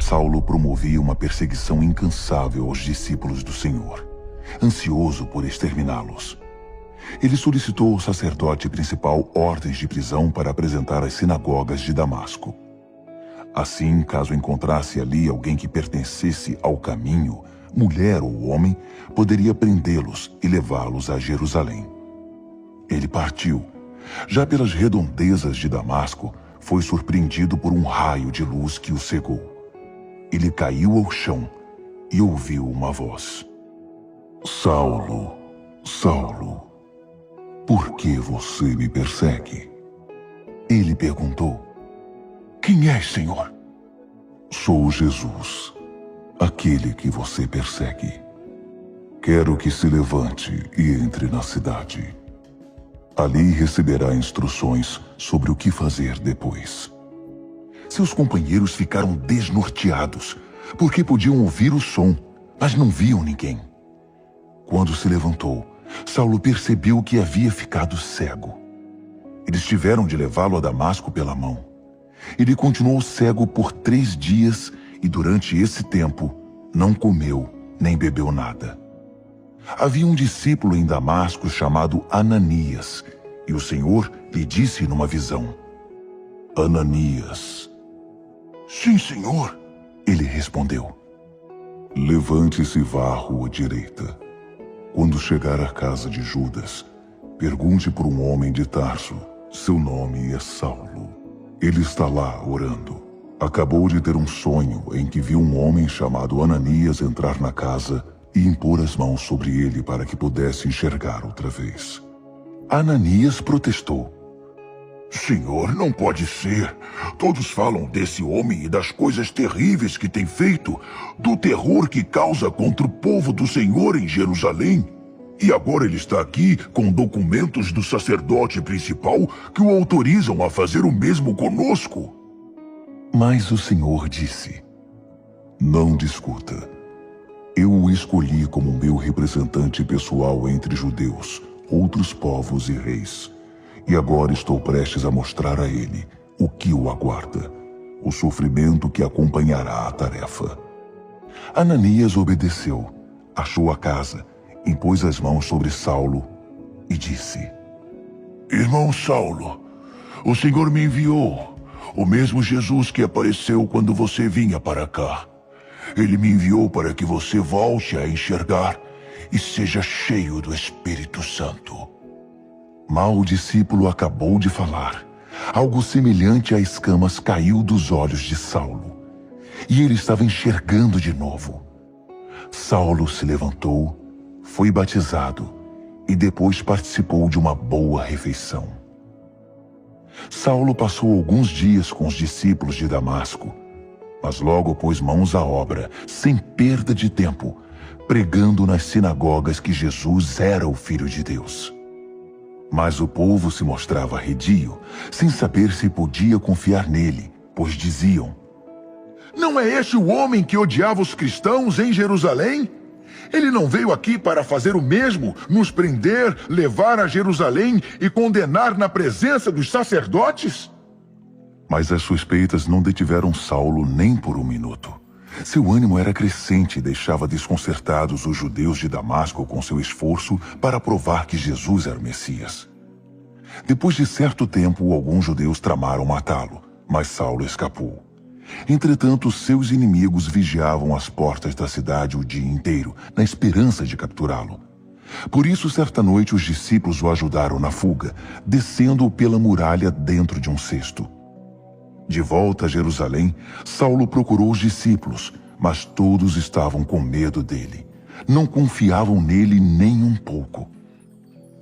Saulo promovia uma perseguição incansável aos discípulos do Senhor, ansioso por exterminá-los. Ele solicitou ao sacerdote principal ordens de prisão para apresentar às sinagogas de Damasco. Assim, caso encontrasse ali alguém que pertencesse ao caminho, mulher ou homem, poderia prendê-los e levá-los a Jerusalém. Ele partiu. Já pelas redondezas de Damasco, foi surpreendido por um raio de luz que o cegou. Ele caiu ao chão e ouviu uma voz. Saulo, Saulo, por que você me persegue? Ele perguntou. Quem és, Senhor? Sou Jesus, aquele que você persegue. Quero que se levante e entre na cidade. Ali receberá instruções sobre o que fazer depois. Seus companheiros ficaram desnorteados, porque podiam ouvir o som, mas não viam ninguém. Quando se levantou, Saulo percebeu que havia ficado cego. Eles tiveram de levá-lo a Damasco pela mão. Ele continuou cego por 3 dias e durante esse tempo não comeu nem bebeu nada. Havia um discípulo em Damasco chamado Ananias, e o Senhor lhe disse numa visão: Ananias. Sim, Senhor, ele respondeu. Levante-se e vá à rua direita. Quando chegar à casa de Judas, pergunte por um homem de Tarso. Seu nome é Saulo. Ele está lá orando. Acabou de ter um sonho em que viu um homem chamado Ananias entrar na casa e impor as mãos sobre ele para que pudesse enxergar outra vez. Ananias protestou. Senhor, não pode ser. Todos falam desse homem e das coisas terríveis que tem feito, do terror que causa contra o povo do Senhor em Jerusalém. E agora ele está aqui com documentos do sacerdote principal que o autorizam a fazer o mesmo conosco. Mas o Senhor disse: Não discuta. Eu o escolhi como meu representante pessoal entre judeus, outros povos e reis. E agora estou prestes a mostrar a ele o que o aguarda, o sofrimento que acompanhará a tarefa. Ananias obedeceu, achou a casa, impôs as mãos sobre Saulo e disse: Irmão Saulo, o Senhor me enviou, o mesmo Jesus que apareceu quando você vinha para cá. Ele me enviou para que você volte a enxergar e seja cheio do Espírito Santo. Mal o discípulo acabou de falar, algo semelhante a escamas caiu dos olhos de Saulo, e ele estava enxergando de novo. Saulo se levantou, foi batizado e depois participou de uma boa refeição. Saulo passou alguns dias com os discípulos de Damasco, mas logo pôs mãos à obra, sem perda de tempo, pregando nas sinagogas que Jesus era o Filho de Deus. Mas o povo se mostrava arredio, sem saber se podia confiar nele, pois diziam: Não é este o homem que odiava os cristãos em Jerusalém? Ele não veio aqui para fazer o mesmo, nos prender, levar a Jerusalém e condenar na presença dos sacerdotes? Mas as suspeitas não detiveram Saulo nem por um minuto. Seu ânimo era crescente e deixava desconcertados os judeus de Damasco com seu esforço para provar que Jesus era o Messias. Depois de certo tempo, alguns judeus tramaram matá-lo, mas Saulo escapou. Entretanto, seus inimigos vigiavam as portas da cidade o dia inteiro, na esperança de capturá-lo. Por isso, certa noite, os discípulos o ajudaram na fuga, descendo-o pela muralha dentro de um cesto. De volta a Jerusalém, Saulo procurou os discípulos, mas todos estavam com medo dele. Não confiavam nele nem um pouco.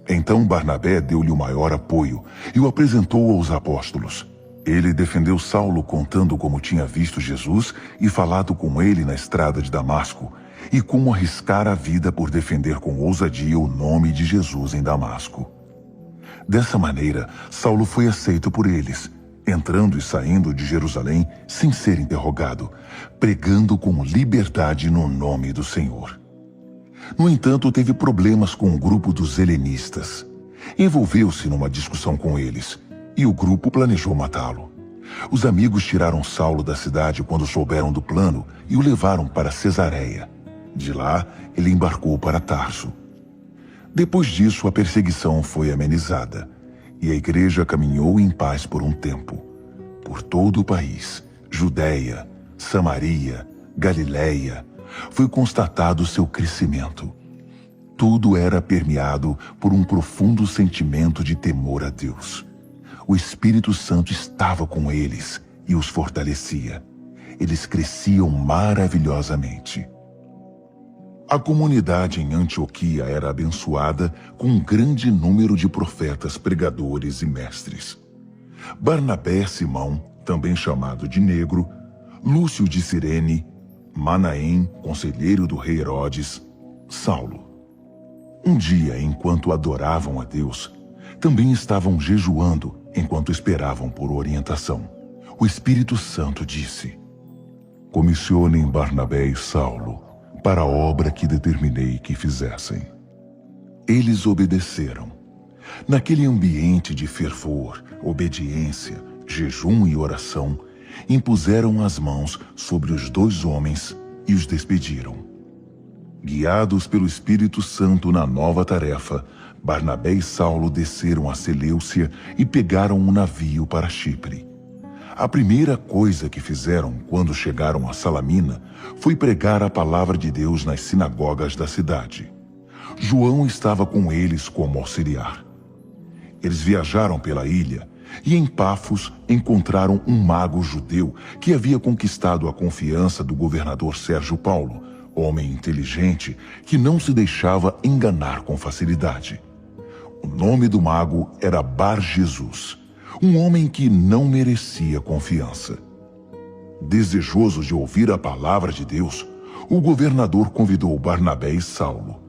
Então Barnabé deu-lhe o maior apoio e o apresentou aos apóstolos. Ele defendeu Saulo contando como tinha visto Jesus e falado com ele na estrada de Damasco, e como arriscara a vida por defender com ousadia o nome de Jesus em Damasco. Dessa maneira, Saulo foi aceito por eles, entrando e saindo de Jerusalém sem ser interrogado, pregando com liberdade no nome do Senhor. No entanto, teve problemas com o grupo dos helenistas. Envolveu-se numa discussão com eles, e o grupo planejou matá-lo. Os amigos tiraram Saulo da cidade quando souberam do plano e o levaram para Cesareia. De lá, ele embarcou para Tarso. Depois disso, a perseguição foi amenizada e a igreja caminhou em paz por um tempo. Por todo o país, Judéia, Samaria, Galiléia, foi constatado seu crescimento. Tudo era permeado por um profundo sentimento de temor a Deus. O Espírito Santo estava com eles e os fortalecia. Eles cresciam maravilhosamente. A comunidade em Antioquia era abençoada com um grande número de profetas, pregadores e mestres. Barnabé, Simão, também chamado de Negro, Lúcio de Cirene, Manaém, conselheiro do rei Herodes, Saulo. Um dia, enquanto adoravam a Deus, também estavam jejuando enquanto esperavam por orientação. O Espírito Santo disse: "Comissionem Barnabé e Saulo para a obra que determinei que fizessem." Eles obedeceram. Naquele ambiente de fervor, obediência, jejum e oração, impuseram as mãos sobre os 2 homens e os despediram. Guiados pelo Espírito Santo na nova tarefa, Barnabé e Saulo desceram a Seleucia e pegaram um navio para Chipre. A primeira coisa que fizeram quando chegaram a Salamina foi pregar a palavra de Deus nas sinagogas da cidade. João estava com eles como auxiliar. Eles viajaram pela ilha e em Pafos encontraram um mago judeu que havia conquistado a confiança do governador Sérgio Paulo, homem inteligente que não se deixava enganar com facilidade. O nome do mago era Bar-Jesus, um homem que não merecia confiança. Desejoso de ouvir a palavra de Deus, o governador convidou Barnabé e Saulo.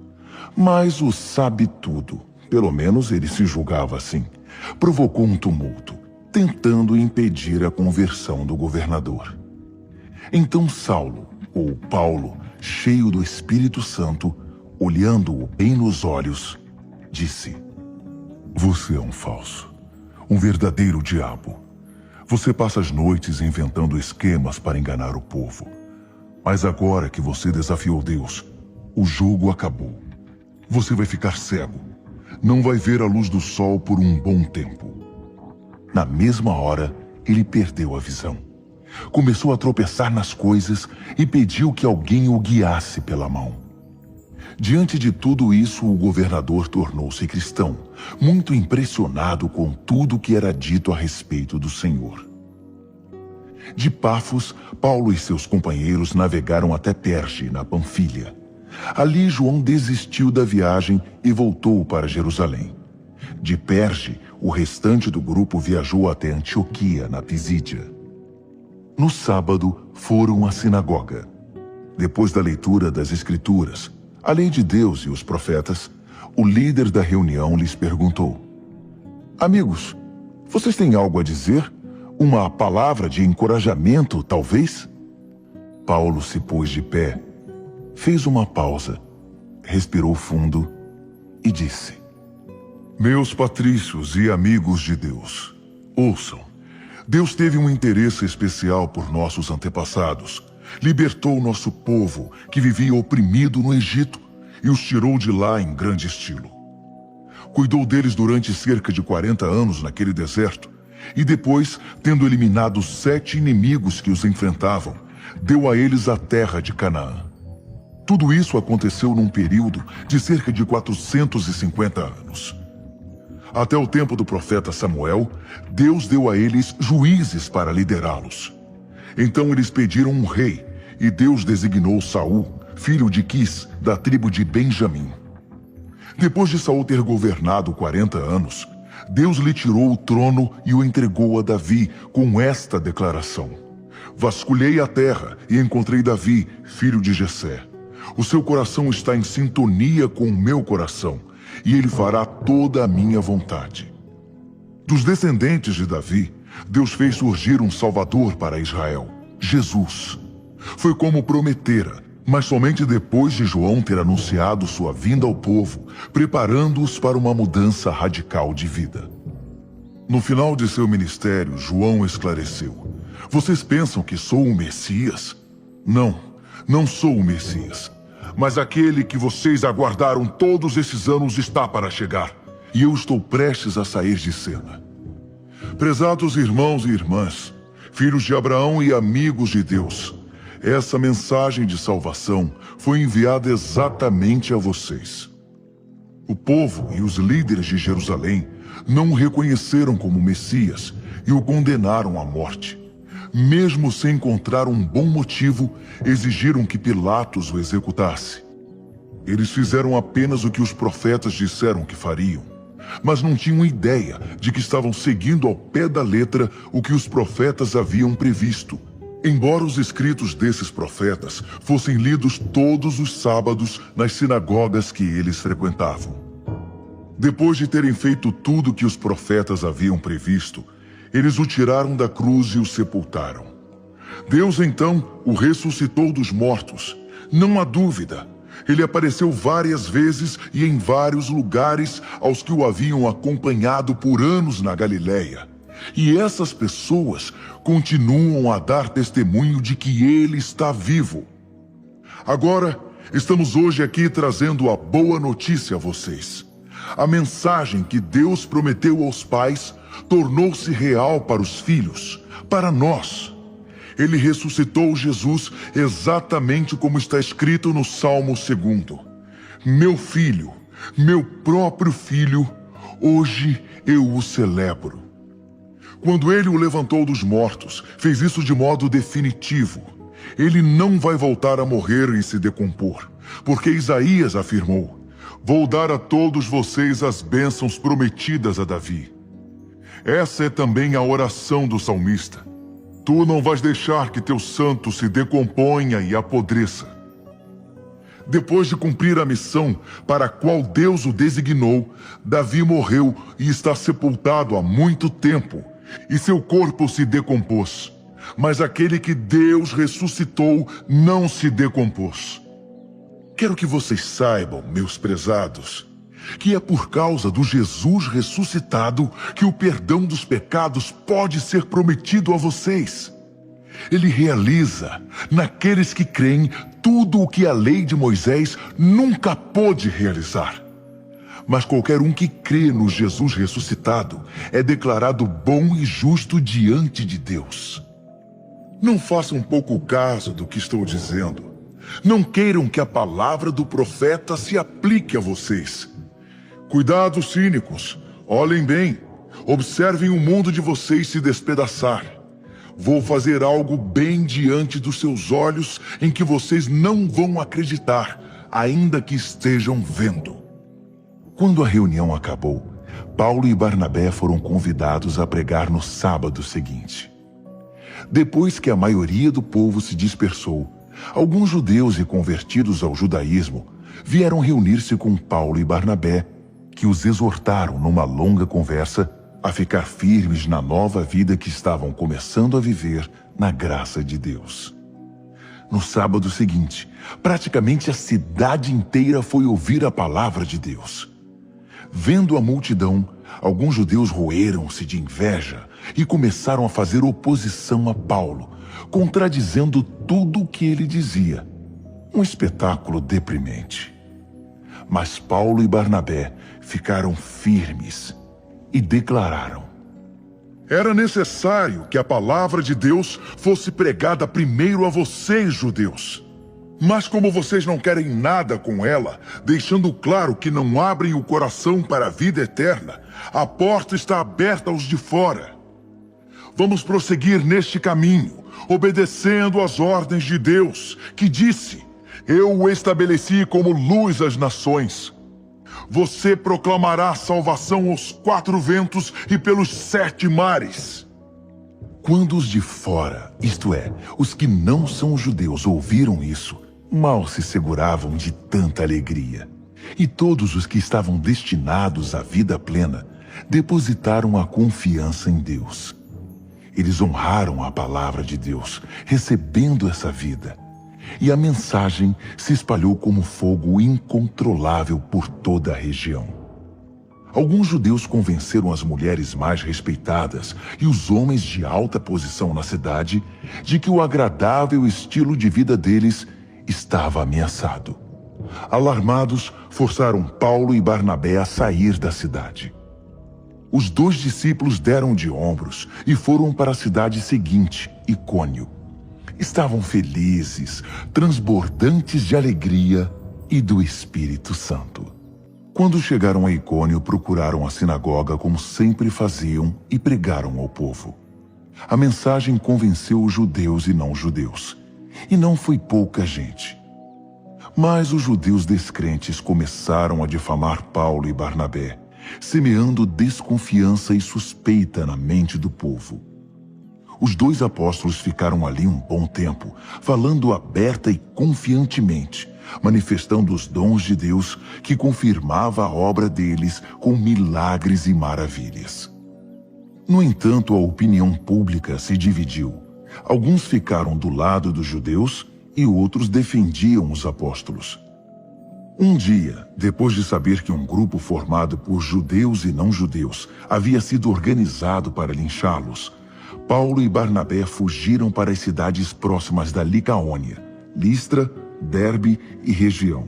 Mas o sabe-tudo, pelo menos ele se julgava assim, provocou um tumulto, tentando impedir a conversão do governador. Então Saulo, ou Paulo, cheio do Espírito Santo, olhando-o bem nos olhos, disse: "Você é um falso, um verdadeiro diabo. Você passa as noites inventando esquemas para enganar o povo. Mas agora que você desafiou Deus, o jogo acabou. Você vai ficar cego. Não vai ver a luz do sol por um bom tempo." Na mesma hora, ele perdeu a visão. Começou a tropeçar nas coisas e pediu que alguém o guiasse pela mão. Diante de tudo isso, o governador tornou-se cristão, muito impressionado com tudo que era dito a respeito do Senhor. De Pafos, Paulo e seus companheiros navegaram até Perge, na Panfilha. Ali, João desistiu da viagem e voltou para Jerusalém. De Perge, o restante do grupo viajou até Antioquia, na Pisídia. No sábado, foram à sinagoga. Depois da leitura das Escrituras, a lei de Deus e os profetas, o líder da reunião lhes perguntou: "Amigos, vocês têm algo a dizer? Uma palavra de encorajamento, talvez?" Paulo se pôs de pé, fez uma pausa, respirou fundo e disse: "Meus patrícios e amigos de Deus, ouçam. Deus teve um interesse especial por nossos antepassados. Libertou nosso povo, que vivia oprimido no Egito, e os tirou de lá em grande estilo. Cuidou deles durante cerca de 40 anos naquele deserto, e depois, tendo eliminado 7 inimigos que os enfrentavam, deu a eles a terra de Canaã. Tudo isso aconteceu num período de cerca de 450 anos. Até o tempo do profeta Samuel, Deus deu a eles juízes para liderá-los. Então eles pediram um rei, e Deus designou Saul, filho de Quis, da tribo de Benjamim. Depois de Saul ter governado 40 anos, Deus lhe tirou o trono e o entregou a Davi com esta declaração: "Vasculhei a terra e encontrei Davi, filho de Jessé. O seu coração está em sintonia com o meu coração, e ele fará toda a minha vontade." Dos descendentes de Davi, Deus fez surgir um Salvador para Israel, Jesus. Foi como prometera, mas somente depois de João ter anunciado sua vinda ao povo, preparando-os para uma mudança radical de vida. No final de seu ministério, João esclareceu: vocês pensam que sou o Messias? Não, não sou o Messias. Mas aquele que vocês aguardaram todos esses anos está para chegar, e eu estou prestes a sair de cena. Prezados irmãos e irmãs, filhos de Abraão e amigos de Deus, essa mensagem de salvação foi enviada exatamente a vocês. O povo e os líderes de Jerusalém não o reconheceram como Messias e o condenaram à morte. Mesmo sem encontrar um bom motivo, exigiram que Pilatos o executasse. Eles fizeram apenas o que os profetas disseram que fariam, mas não tinham ideia de que estavam seguindo ao pé da letra o que os profetas haviam previsto. Embora os escritos desses profetas fossem lidos todos os sábados nas sinagogas que eles frequentavam. Depois de terem feito tudo o que os profetas haviam previsto, eles o tiraram da cruz e o sepultaram. Deus então o ressuscitou dos mortos. Não há dúvida, ele apareceu várias vezes e em vários lugares aos que o haviam acompanhado por anos na Galileia. E essas pessoas continuam a dar testemunho de que ele está vivo. Agora, estamos hoje aqui trazendo a boa notícia a vocês. A mensagem que Deus prometeu aos pais tornou-se real para os filhos, para nós. Ele ressuscitou Jesus exatamente como está escrito no Salmo 2. Meu filho, meu próprio filho, hoje eu o celebro. Quando ele o levantou dos mortos, fez isso de modo definitivo. Ele não vai voltar a morrer e se decompor, porque Isaías afirmou: vou dar a todos vocês as bênçãos prometidas a Davi. Essa é também a oração do salmista. Tu não vais deixar que teu santo se decomponha e apodreça. Depois de cumprir a missão para a qual Deus o designou, Davi morreu e está sepultado há muito tempo, e seu corpo se decompôs. Mas aquele que Deus ressuscitou não se decompôs. Quero que vocês saibam, meus prezados, que é por causa do Jesus ressuscitado que o perdão dos pecados pode ser prometido a vocês. Ele realiza, naqueles que creem, tudo o que a lei de Moisés nunca pôde realizar. Mas qualquer um que crê no Jesus ressuscitado é declarado bom e justo diante de Deus. Não façam pouco caso do que estou dizendo. Não queiram que a palavra do profeta se aplique a vocês. Cuidado, cínicos. Olhem bem. Observem o mundo de vocês se despedaçar. Vou fazer algo bem diante dos seus olhos em que vocês não vão acreditar, ainda que estejam vendo. Quando a reunião acabou, Paulo e Barnabé foram convidados a pregar no sábado seguinte. Depois que a maioria do povo se dispersou, alguns judeus e convertidos ao judaísmo vieram reunir-se com Paulo e Barnabé, que os exortaram numa longa conversa a ficar firmes na nova vida que estavam começando a viver na graça de Deus. No sábado seguinte, praticamente a cidade inteira foi ouvir a palavra de Deus. Vendo a multidão, alguns judeus roeram-se de inveja e começaram a fazer oposição a Paulo, contradizendo tudo o que ele dizia. Um espetáculo deprimente. Mas Paulo e Barnabé ficaram firmes e declararam: era necessário que a palavra de Deus fosse pregada primeiro a vocês, judeus. Mas como vocês não querem nada com ela, deixando claro que não abrem o coração para a vida eterna, a porta está aberta aos de fora. Vamos prosseguir neste caminho, obedecendo às ordens de Deus, que disse: eu o estabeleci como luz às nações. Você proclamará salvação aos 4 ventos e pelos 7 mares. Quando os de fora, isto é, os que não são judeus, ouviram isso, mal se seguravam de tanta alegria. E todos os que estavam destinados à vida plena depositaram a confiança em Deus. Eles honraram a palavra de Deus, recebendo essa vida. E a mensagem se espalhou como fogo incontrolável por toda a região. Alguns judeus convenceram as mulheres mais respeitadas e os homens de alta posição na cidade de que o agradável estilo de vida deles estava ameaçado. Alarmados, forçaram Paulo e Barnabé a sair da cidade. Os 2 discípulos deram de ombros e foram para a cidade seguinte, Icônio. Estavam felizes, transbordantes de alegria e do Espírito Santo. Quando chegaram a Icônio, procuraram a sinagoga como sempre faziam e pregaram ao povo. A mensagem convenceu os judeus e não judeus, e não foi pouca gente. Mas os judeus descrentes começaram a difamar Paulo e Barnabé, semeando desconfiança e suspeita na mente do povo. Os 2 apóstolos ficaram ali um bom tempo, falando aberta e confiantemente, manifestando os dons de Deus que confirmava a obra deles com milagres e maravilhas. No entanto, a opinião pública se dividiu. Alguns ficaram do lado dos judeus e outros defendiam os apóstolos. Um dia, depois de saber que um grupo formado por judeus e não-judeus havia sido organizado para linchá-los, Paulo e Barnabé fugiram para as cidades próximas da Licaônia, Listra, Derbe e região.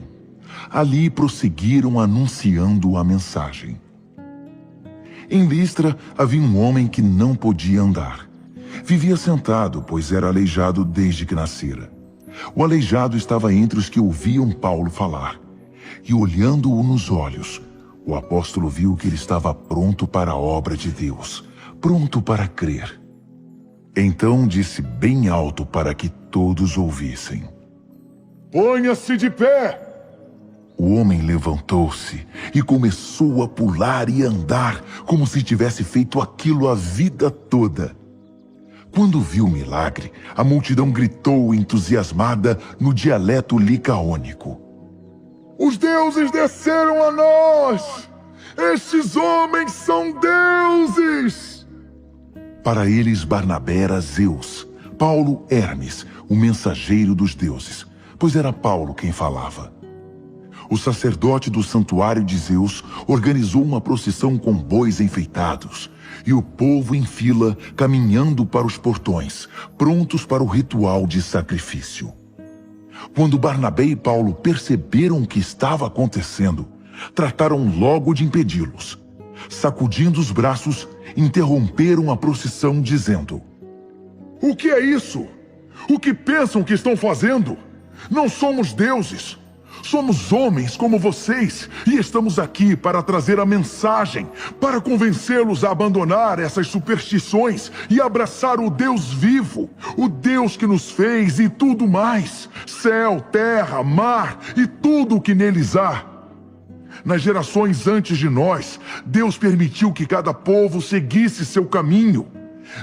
Ali prosseguiram anunciando a mensagem. Em Listra havia um homem que não podia andar. Vivia sentado, pois era aleijado desde que nascera. O aleijado estava entre os que ouviam Paulo falar. E olhando-o nos olhos, o apóstolo viu que ele estava pronto para a obra de Deus, pronto para crer. Então disse bem alto para que todos ouvissem: "Ponha-se de pé!" O homem levantou-se e começou a pular e andar como se tivesse feito aquilo a vida toda. Quando viu o milagre, a multidão gritou entusiasmada no dialeto licaônico: "Os deuses desceram a nós! Estes homens são deuses!" Para eles, Barnabé era Zeus, Paulo Hermes, o mensageiro dos deuses, pois era Paulo quem falava. O sacerdote do santuário de Zeus organizou uma procissão com bois enfeitados, e o povo em fila caminhando para os portões, prontos para o ritual de sacrifício. Quando Barnabé e Paulo perceberam o que estava acontecendo, trataram logo de impedi-los. Sacudindo os braços, interromperam a procissão, dizendo: "O que é isso? O que pensam que estão fazendo? Não somos deuses. Somos homens como vocês e estamos aqui para trazer a mensagem, para convencê-los a abandonar essas superstições e abraçar o Deus vivo, o Deus que nos fez e tudo mais, céu, terra, mar e tudo o que neles há. Nas gerações antes de nós, Deus permitiu que cada povo seguisse seu caminho.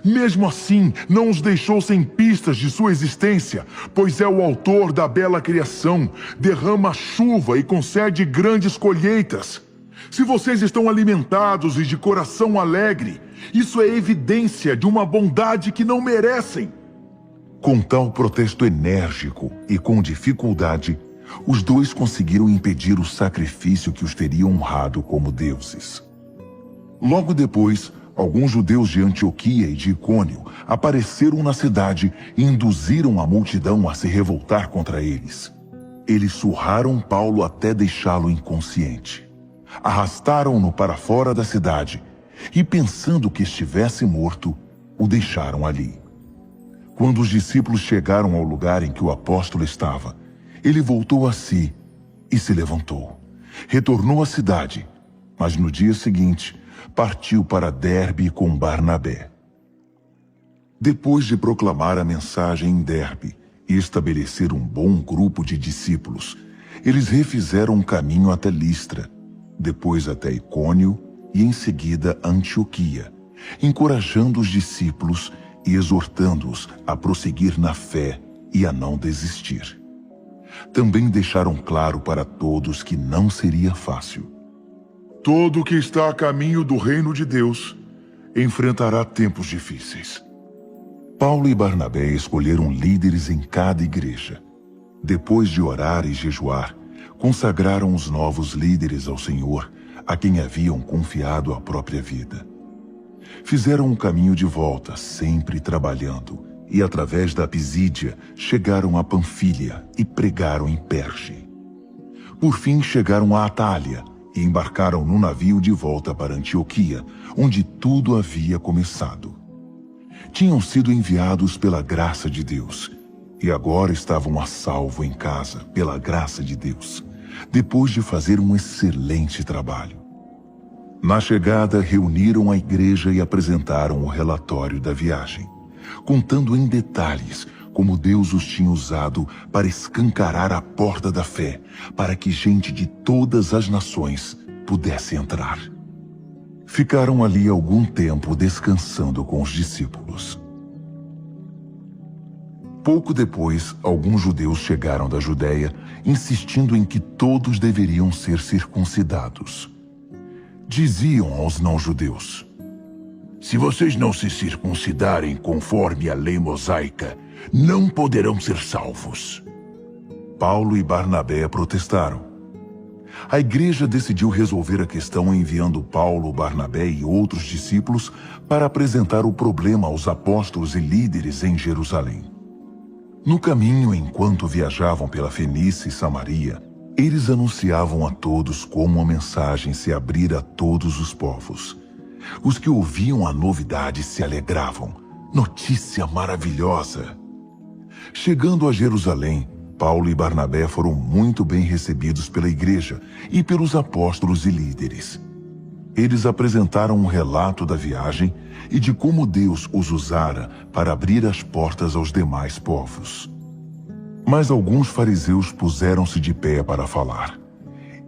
Mesmo assim, não os deixou sem pistas de sua existência, pois é o autor da bela criação, derrama a chuva e concede grandes colheitas. Se vocês estão alimentados e de coração alegre, isso é evidência de uma bondade que não merecem." Com tal protesto enérgico e com dificuldade, os 2 conseguiram impedir o sacrifício que os teria honrado como deuses. Logo depois, alguns judeus de Antioquia e de Icônio apareceram na cidade e induziram a multidão a se revoltar contra eles. Eles surraram Paulo até deixá-lo inconsciente. Arrastaram-no para fora da cidade e, pensando que estivesse morto, o deixaram ali. Quando os discípulos chegaram ao lugar em que o apóstolo estava, ele voltou a si e se levantou. Retornou à cidade, mas no dia seguinte partiu para Derbe com Barnabé. Depois de proclamar a mensagem em Derbe e estabelecer um bom grupo de discípulos, eles refizeram o caminho até Listra, depois até Icônio e em seguida Antioquia, encorajando os discípulos e exortando-os a prosseguir na fé e a não desistir. Também deixaram claro para todos que não seria fácil. Todo o que está a caminho do reino de Deus enfrentará tempos difíceis. Paulo e Barnabé escolheram líderes em cada igreja. Depois de orar e jejuar, consagraram os novos líderes ao Senhor, a quem haviam confiado a própria vida. Fizeram um caminho de volta, sempre trabalhando, e através da Pisídia chegaram a Panfília e pregaram em Perge. Por fim chegaram a Atália e embarcaram no navio de volta para Antioquia, onde tudo havia começado. Tinham sido enviados pela graça de Deus, e agora estavam a salvo em casa, pela graça de Deus, depois de fazer um excelente trabalho. Na chegada, reuniram a igreja e apresentaram o relatório da viagem, contando em detalhes como Deus os tinha usado para escancarar a porta da fé, para que gente de todas as nações pudesse entrar. Ficaram ali algum tempo descansando com os discípulos. Pouco depois, alguns judeus chegaram da Judéia, insistindo em que todos deveriam ser circuncidados. Diziam aos não-judeus: se vocês não se circuncidarem conforme a lei mosaica, não poderão ser salvos. Paulo e Barnabé protestaram. A igreja decidiu resolver a questão enviando Paulo, Barnabé e outros discípulos para apresentar o problema aos apóstolos e líderes em Jerusalém. No caminho, enquanto viajavam pela Fenícia e Samaria, eles anunciavam a todos como a mensagem se abria a todos os povos. Os que ouviam a novidade se alegravam. Notícia maravilhosa! Chegando a Jerusalém, Paulo e Barnabé foram muito bem recebidos pela igreja e pelos apóstolos e líderes. Eles apresentaram um relato da viagem e de como Deus os usara para abrir as portas aos demais povos. Mas alguns fariseus puseram-se de pé para falar.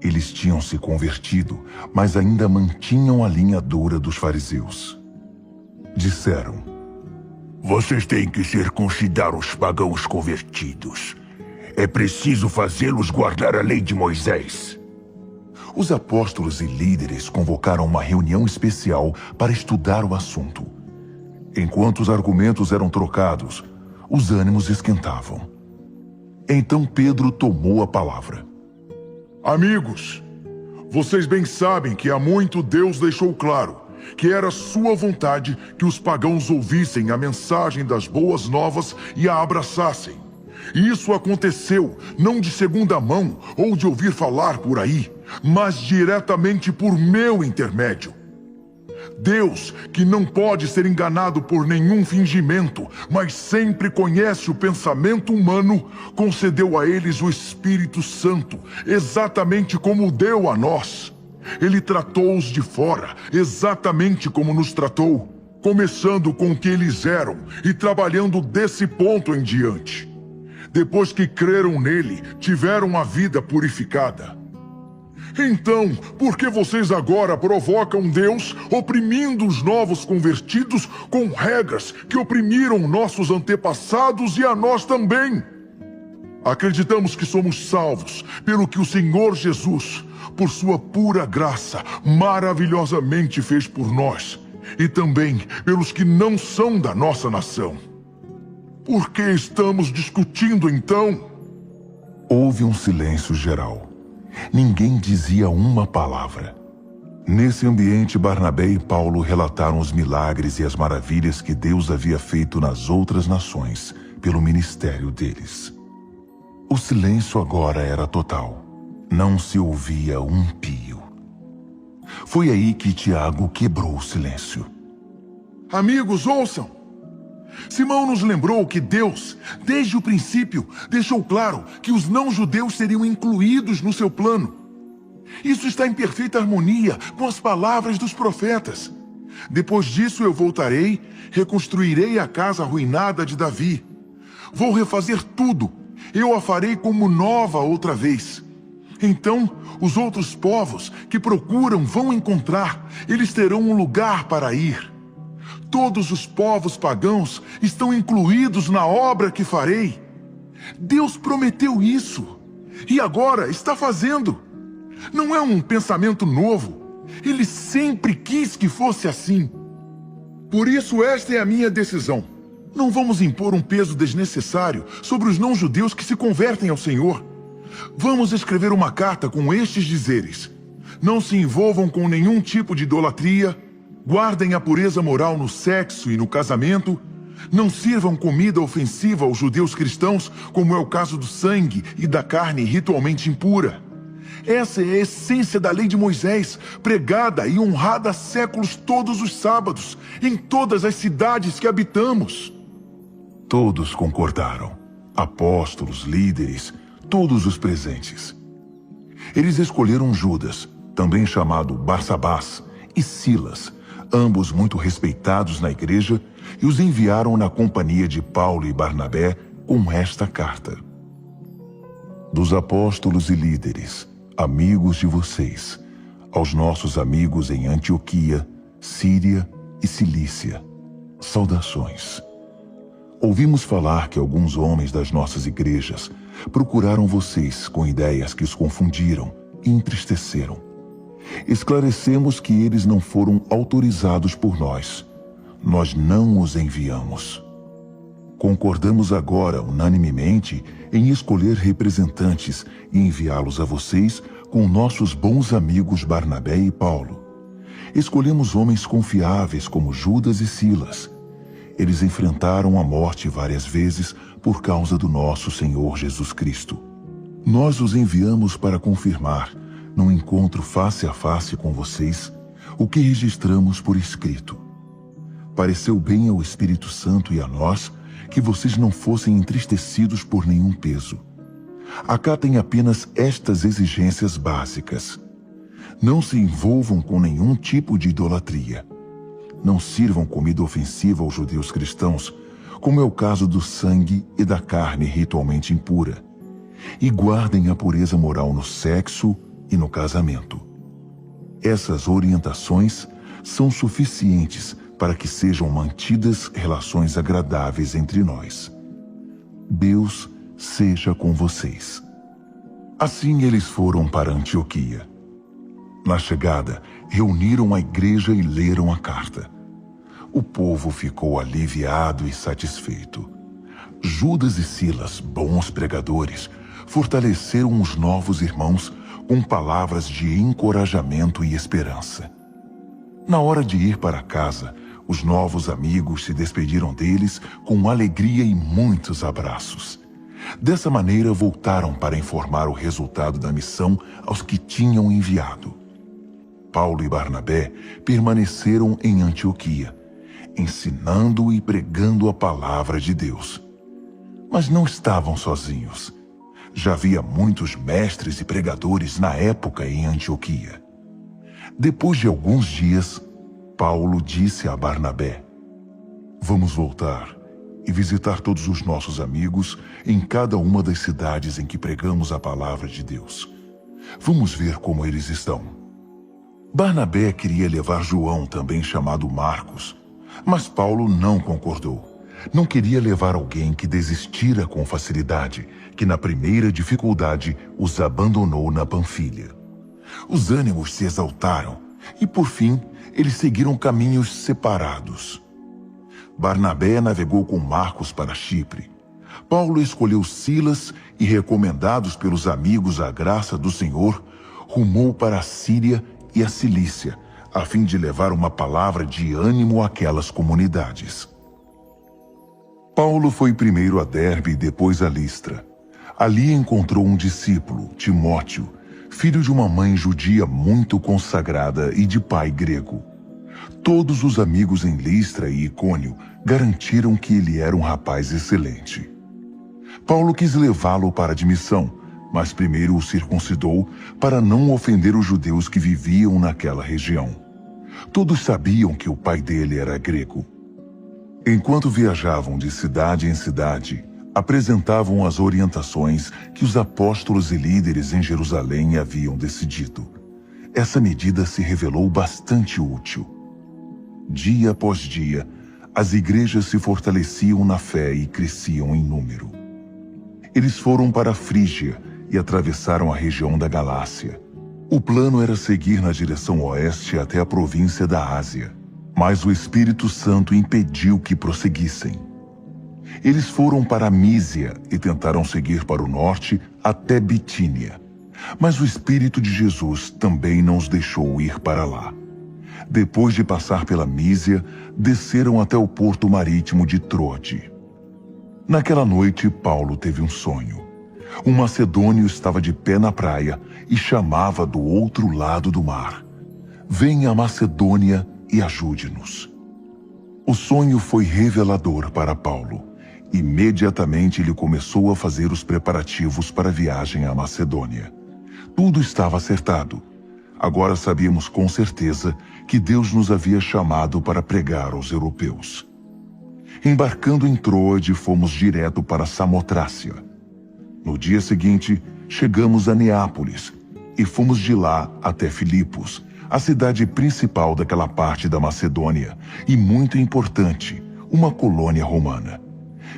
Eles tinham se convertido, mas ainda mantinham a linha dura dos fariseus. Disseram: vocês têm que circuncidar os pagãos convertidos. É preciso fazê-los guardar a lei de Moisés. Os apóstolos e líderes convocaram uma reunião especial para estudar o assunto. Enquanto os argumentos eram trocados, os ânimos esquentavam. Então Pedro tomou a palavra. Amigos, vocês bem sabem que há muito Deus deixou claro que era sua vontade que os pagãos ouvissem a mensagem das boas novas e a abraçassem. E isso aconteceu não de segunda mão ou de ouvir falar por aí, mas diretamente por meu intermédio. Deus, que não pode ser enganado por nenhum fingimento, mas sempre conhece o pensamento humano, concedeu a eles o Espírito Santo, exatamente como o deu a nós. Ele tratou-os de fora, exatamente como nos tratou, começando com o que eles eram e trabalhando desse ponto em diante. Depois que creram nele, tiveram a vida purificada. Então, por que vocês agora provocam Deus, oprimindo os novos convertidos com regras que oprimiram nossos antepassados e a nós também? Acreditamos que somos salvos pelo que o Senhor Jesus, por sua pura graça, maravilhosamente fez por nós, e também pelos que não são da nossa nação. Por que estamos discutindo então? Houve um silêncio geral. Ninguém dizia uma palavra. Nesse ambiente, Barnabé e Paulo relataram os milagres e as maravilhas que Deus havia feito nas outras nações pelo ministério deles. O silêncio agora era total. Não se ouvia um pio. Foi aí que Tiago quebrou o silêncio. Amigos, ouçam! Simão nos lembrou que Deus, desde o princípio, deixou claro que os não-judeus seriam incluídos no seu plano. Isso está em perfeita harmonia com as palavras dos profetas. Depois disso eu voltarei, reconstruirei a casa arruinada de Davi. Vou refazer tudo, eu a farei como nova outra vez. Então, os outros povos que procuram vão encontrar, eles terão um lugar para ir. Todos os povos pagãos estão incluídos na obra que farei. Deus prometeu isso, e agora está fazendo. Não é um pensamento novo. Ele sempre quis que fosse assim. Por isso, esta é a minha decisão. Não vamos impor um peso desnecessário sobre os não-judeus que se convertem ao Senhor. Vamos escrever uma carta com estes dizeres: não se envolvam com nenhum tipo de idolatria, guardem a pureza moral no sexo e no casamento, não sirvam comida ofensiva aos judeus cristãos, como é o caso do sangue e da carne ritualmente impura. Essa é a essência da lei de Moisés, pregada e honrada há séculos todos os sábados, em todas as cidades que habitamos. Todos concordaram. Apóstolos, líderes, todos os presentes. Eles escolheram Judas, também chamado Barsabás, e Silas, ambos muito respeitados na igreja, e os enviaram na companhia de Paulo e Barnabé com esta carta. Dos apóstolos e líderes, amigos de vocês, aos nossos amigos em Antioquia, Síria e Cilícia, saudações. Ouvimos falar que alguns homens das nossas igrejas procuraram vocês com ideias que os confundiram e entristeceram. Esclarecemos que eles não foram autorizados por nós. Nós não os enviamos. Concordamos agora, unanimemente, em escolher representantes e enviá-los a vocês com nossos bons amigos Barnabé e Paulo. Escolhemos homens confiáveis como Judas e Silas. Eles enfrentaram a morte várias vezes por causa do nosso Senhor Jesus Cristo. Nós os enviamos para confirmar, num encontro face a face com vocês, o que registramos por escrito. Pareceu bem ao Espírito Santo e a nós que vocês não fossem entristecidos por nenhum peso. Acatem apenas estas exigências básicas. Não se envolvam com nenhum tipo de idolatria. Não sirvam comida ofensiva aos judeus cristãos, como é o caso do sangue e da carne ritualmente impura. E guardem a pureza moral no sexo e no casamento. Essas orientações são suficientes para que sejam mantidas relações agradáveis entre nós. Deus seja com vocês. Assim eles foram para Antioquia. Na chegada, reuniram a igreja e leram a carta. O povo ficou aliviado e satisfeito. Judas e Silas, bons pregadores, fortaleceram os novos irmãos com palavras de encorajamento e esperança. Na hora de ir para casa, os novos amigos se despediram deles com alegria e muitos abraços. Dessa maneira, voltaram para informar o resultado da missão aos que tinham enviado. Paulo e Barnabé permaneceram em Antioquia, ensinando e pregando a palavra de Deus. Mas não estavam sozinhos. Já havia muitos mestres e pregadores na época em Antioquia. Depois de alguns dias, Paulo disse a Barnabé: "Vamos voltar e visitar todos os nossos amigos em cada uma das cidades em que pregamos a palavra de Deus. Vamos ver como eles estão." Barnabé queria levar João, também chamado Marcos, mas Paulo não concordou. Não queria levar alguém que desistira com facilidade, que na primeira dificuldade os abandonou na Panfilha. Os ânimos se exaltaram e, por fim, eles seguiram caminhos separados. Barnabé navegou com Marcos para Chipre. Paulo escolheu Silas e, recomendados pelos amigos à graça do Senhor, rumou para a Síria e a Cilícia, a fim de levar uma palavra de ânimo àquelas comunidades. Paulo foi primeiro a Derbe e depois a Listra. Ali encontrou um discípulo, Timóteo, filho de uma mãe judia muito consagrada e de pai grego. Todos os amigos em Listra e Icônio garantiram que ele era um rapaz excelente. Paulo quis levá-lo para a admissão, mas primeiro o circuncidou para não ofender os judeus que viviam naquela região. Todos sabiam que o pai dele era grego. Enquanto viajavam de cidade em cidade, apresentavam as orientações que os apóstolos e líderes em Jerusalém haviam decidido. Essa medida se revelou bastante útil. Dia após dia, as igrejas se fortaleciam na fé e cresciam em número. Eles foram para a Frígia e atravessaram a região da Galácia. O plano era seguir na direção oeste até a província da Ásia, mas o Espírito Santo impediu que prosseguissem. Eles foram para Mísia e tentaram seguir para o norte até Bitínia. Mas o Espírito de Jesus também não os deixou ir para lá. Depois de passar pela Mísia, desceram até o porto marítimo de Troade. Naquela noite, Paulo teve um sonho. Um macedônio estava de pé na praia e chamava do outro lado do mar: "Venha a Macedônia e ajude-nos." O sonho foi revelador para Paulo. Imediatamente ele começou a fazer os preparativos para a viagem à Macedônia. Tudo estava acertado. Agora sabíamos com certeza que Deus nos havia chamado para pregar aos europeus. Embarcando em Troade, fomos direto para Samotrácia. No dia seguinte, chegamos a Neápolis e fomos de lá até Filipos, a cidade principal daquela parte da Macedônia e muito importante, uma colônia romana.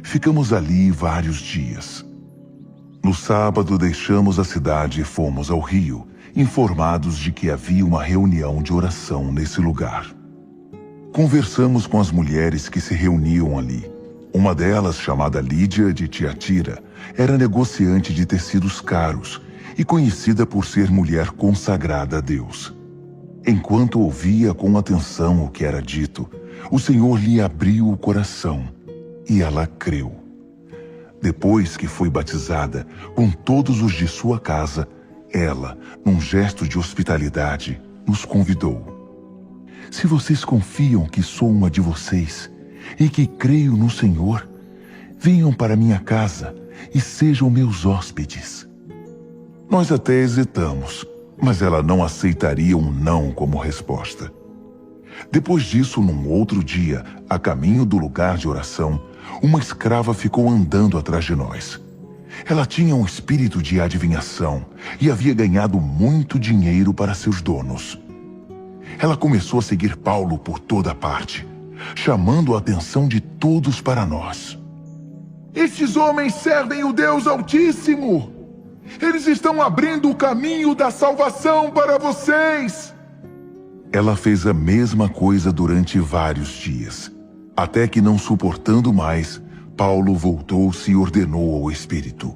Ficamos ali vários dias. No sábado, deixamos a cidade e fomos ao rio, informados de que havia uma reunião de oração nesse lugar. Conversamos com as mulheres que se reuniam ali. Uma delas, chamada Lídia de Tiatira, era negociante de tecidos caros e conhecida por ser mulher consagrada a Deus. Enquanto ouvia com atenção o que era dito, o Senhor lhe abriu o coração e ela creu. Depois que foi batizada, com todos os de sua casa, ela, num gesto de hospitalidade, nos convidou: "Se vocês confiam que sou uma de vocês e que creio no Senhor, venham para minha casa e sejam meus hóspedes." Nós até hesitamos, mas ela não aceitaria um não como resposta. Depois disso, num outro dia, a caminho do lugar de oração, uma escrava ficou andando atrás de nós. Ela tinha um espírito de adivinhação e havia ganhado muito dinheiro para seus donos. Ela começou a seguir Paulo por toda parte, chamando a atenção de todos para nós. Estes homens servem o Deus Altíssimo! Eles estão abrindo o caminho da salvação para vocês! Ela fez a mesma coisa durante vários dias, até que, não suportando mais, Paulo voltou-se e ordenou ao espírito: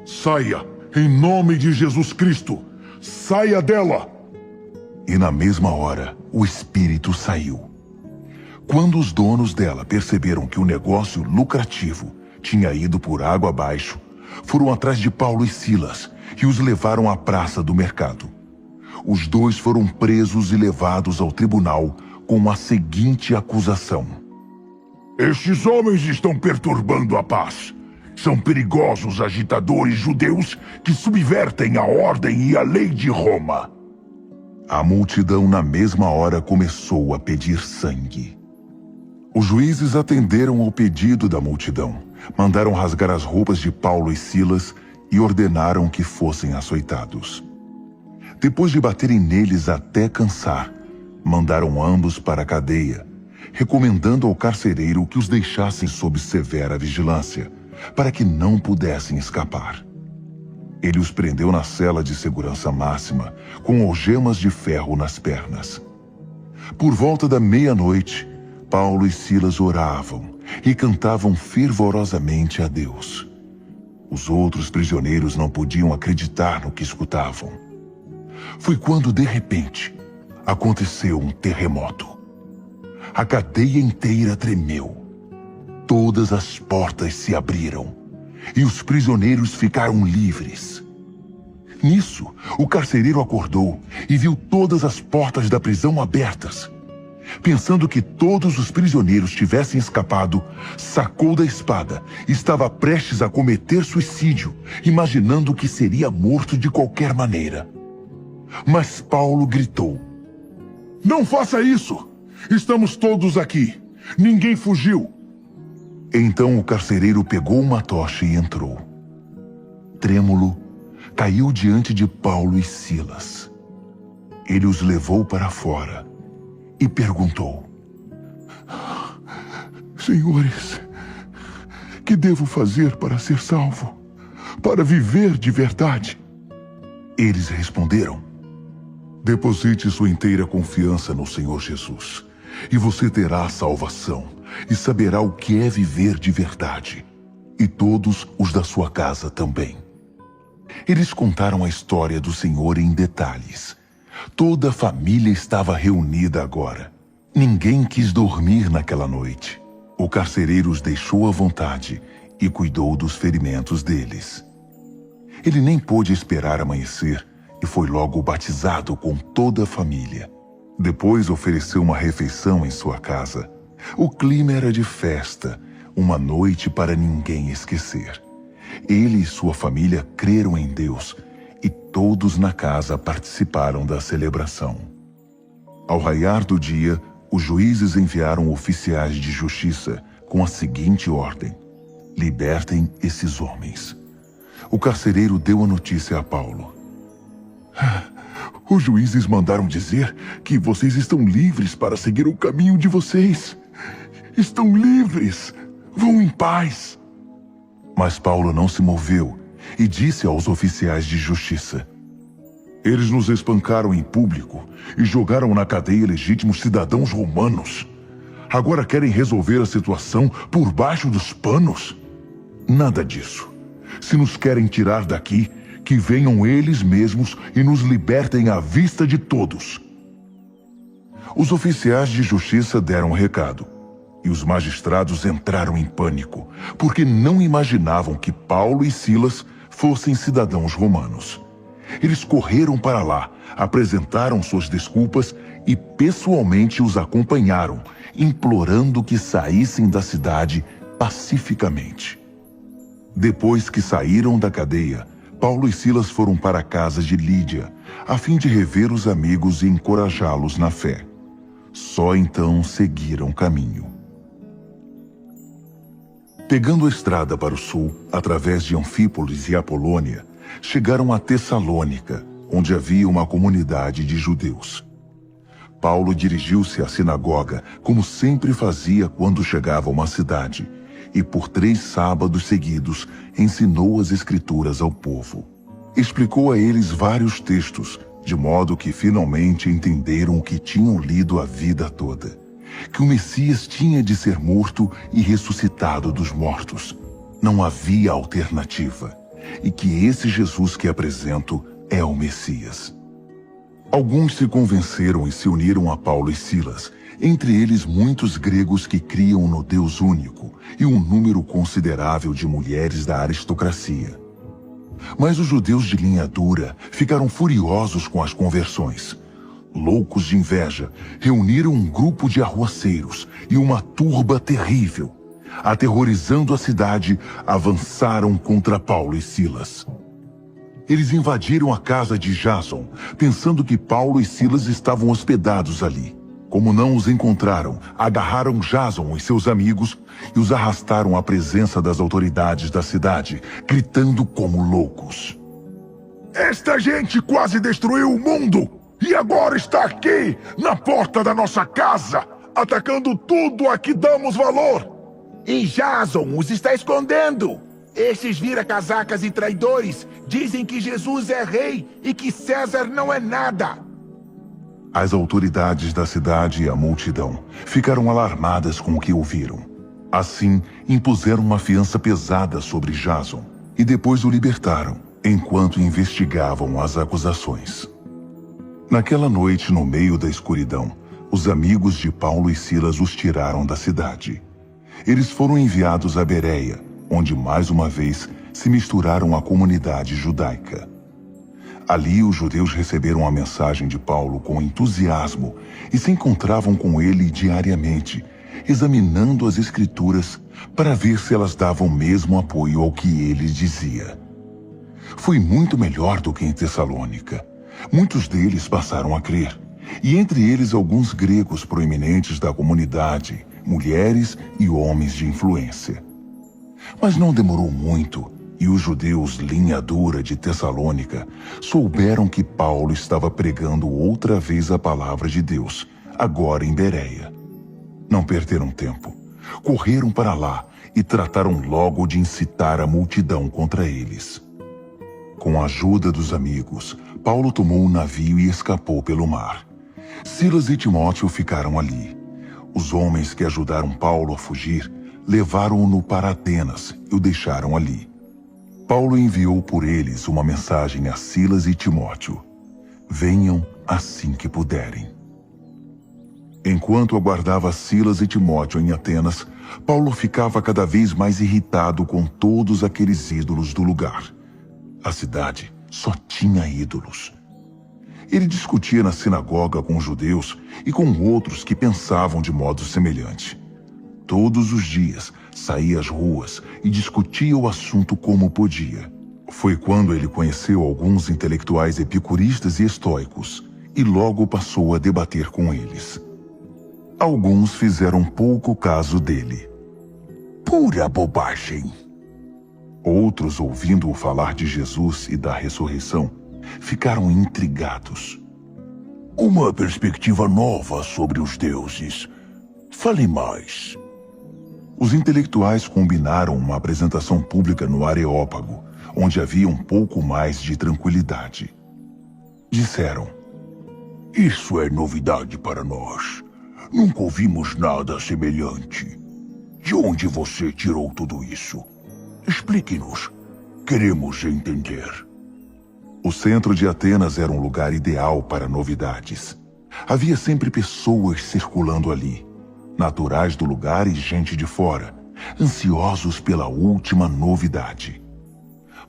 "Saia, em nome de Jesus Cristo! Saia dela!" E na mesma hora, o espírito saiu. Quando os donos dela perceberam que o negócio lucrativo tinha ido por água abaixo, foram atrás de Paulo e Silas e os levaram à praça do mercado. Os dois foram presos e levados ao tribunal com a seguinte acusação: "Estes homens estão perturbando a paz. São perigosos agitadores judeus que subvertem a ordem e a lei de Roma." A multidão na mesma hora começou a pedir sangue. Os juízes atenderam ao pedido da multidão, mandaram rasgar as roupas de Paulo e Silas e ordenaram que fossem açoitados. Depois de baterem neles até cansar, mandaram ambos para a cadeia, recomendando ao carcereiro que os deixassem sob severa vigilância, para que não pudessem escapar. Ele os prendeu na cela de segurança máxima, com algemas de ferro nas pernas. Por volta da meia-noite, Paulo e Silas oravam e cantavam fervorosamente a Deus. Os outros prisioneiros não podiam acreditar no que escutavam. Foi quando, de repente, aconteceu um terremoto. A cadeia inteira tremeu. Todas as portas se abriram e os prisioneiros ficaram livres. Nisso, o carcereiro acordou e viu todas as portas da prisão abertas. Pensando que todos os prisioneiros tivessem escapado, sacou da espada e estava prestes a cometer suicídio, imaginando que seria morto de qualquer maneira. Mas Paulo gritou: "Não faça isso! Estamos todos aqui! Ninguém fugiu!" Então o carcereiro pegou uma tocha e entrou. Trêmulo, caiu diante de Paulo e Silas. Ele os levou para fora e perguntou: "Senhores, que devo fazer para ser salvo, para viver de verdade?" Eles responderam: "Deposite sua inteira confiança no Senhor Jesus, e você terá a salvação e saberá o que é viver de verdade, e todos os da sua casa também." Eles contaram a história do Senhor em detalhes. Toda a família estava reunida agora. Ninguém quis dormir naquela noite. O carcereiro os deixou à vontade e cuidou dos ferimentos deles. Ele nem pôde esperar amanhecer e foi logo batizado com toda a família. Depois ofereceu uma refeição em sua casa. O clima era de festa, uma noite para ninguém esquecer. Ele e sua família creram em Deus e todos na casa participaram da celebração. Ao raiar do dia, os juízes enviaram oficiais de justiça com a seguinte ordem: libertem esses homens. O carcereiro deu a notícia a Paulo. Os juízes mandaram dizer que vocês estão livres para seguir o caminho de vocês. Estão livres. Vão em paz. Mas Paulo não se moveu e disse aos oficiais de justiça: eles nos espancaram em público e jogaram na cadeia legítimos cidadãos romanos. Agora querem resolver a situação por baixo dos panos? Nada disso. Se nos querem tirar daqui, que venham eles mesmos e nos libertem à vista de todos. Os oficiais de justiça deram o recado, e os magistrados entraram em pânico, porque não imaginavam que Paulo e Silas fossem cidadãos romanos. Eles correram para lá, apresentaram suas desculpas e pessoalmente os acompanharam, implorando que saíssem da cidade pacificamente. Depois que saíram da cadeia, Paulo e Silas foram para a casa de Lídia, a fim de rever os amigos e encorajá-los na fé. Só então seguiram caminho. Pegando a estrada para o sul, através de Anfípolis e Apolônia, chegaram a Tessalônica, onde havia uma comunidade de judeus. Paulo dirigiu-se à sinagoga, como sempre fazia quando chegava a uma cidade, e por 3 sábados seguidos ensinou as Escrituras ao povo. Explicou a eles vários textos, de modo que finalmente entenderam o que tinham lido a vida toda: que o Messias tinha de ser morto e ressuscitado dos mortos. Não havia alternativa, e que esse Jesus que apresento é o Messias. Alguns se convenceram e se uniram a Paulo e Silas, entre eles muitos gregos que criam no Deus único e um número considerável de mulheres da aristocracia. Mas os judeus de linha dura ficaram furiosos com as conversões. Loucos de inveja, reuniram um grupo de arruaceiros e uma turba terrível. Aterrorizando a cidade, avançaram contra Paulo e Silas. Eles invadiram a casa de Jason, pensando que Paulo e Silas estavam hospedados ali. Como não os encontraram, agarraram Jason e seus amigos e os arrastaram à presença das autoridades da cidade, gritando como loucos. Esta gente quase destruiu o mundo e agora está aqui, na porta da nossa casa, atacando tudo a que damos valor. E Jason os está escondendo. Estes vira-casacas e traidores dizem que Jesus é rei e que César não é nada. As autoridades da cidade e a multidão ficaram alarmadas com o que ouviram. Assim, impuseram uma fiança pesada sobre Jason e depois o libertaram, enquanto investigavam as acusações. Naquela noite, no meio da escuridão, os amigos de Paulo e Silas os tiraram da cidade. Eles foram enviados a Bereia, onde mais uma vez se misturaram à comunidade judaica. Ali os judeus receberam a mensagem de Paulo com entusiasmo e se encontravam com ele diariamente, examinando as Escrituras para ver se elas davam mesmo apoio ao que ele dizia. Foi muito melhor do que em Tessalônica. Muitos deles passaram a crer, e entre eles alguns gregos proeminentes da comunidade, mulheres e homens de influência. Mas não demorou muito, e os judeus linha dura de Tessalônica souberam que Paulo estava pregando outra vez a palavra de Deus, agora em Bereia. Não perderam tempo. Correram para lá e trataram logo de incitar a multidão contra eles. Com a ajuda dos amigos, Paulo tomou um navio e escapou pelo mar. Silas e Timóteo ficaram ali. Os homens que ajudaram Paulo a fugir levaram-no para Atenas e o deixaram ali. Paulo enviou por eles uma mensagem a Silas e Timóteo: venham assim que puderem. Enquanto aguardava Silas e Timóteo em Atenas, Paulo ficava cada vez mais irritado com todos aqueles ídolos do lugar. A cidade só tinha ídolos. Ele discutia na sinagoga com os judeus e com outros que pensavam de modo semelhante. Todos os dias saía às ruas e discutia o assunto como podia. Foi quando ele conheceu alguns intelectuais epicuristas e estoicos e logo passou a debater com eles. Alguns fizeram pouco caso dele. Pura bobagem! Outros, ouvindo-o falar de Jesus e da ressurreição, ficaram intrigados. Uma perspectiva nova sobre os deuses. Fale mais. Os intelectuais combinaram uma apresentação pública no Areópago, onde havia um pouco mais de tranquilidade. Disseram: isso é novidade para nós. Nunca ouvimos nada semelhante. De onde você tirou tudo isso? Explique-nos. Queremos entender. O centro de Atenas era um lugar ideal para novidades. Havia sempre pessoas circulando ali, naturais do lugar e gente de fora, ansiosos pela última novidade.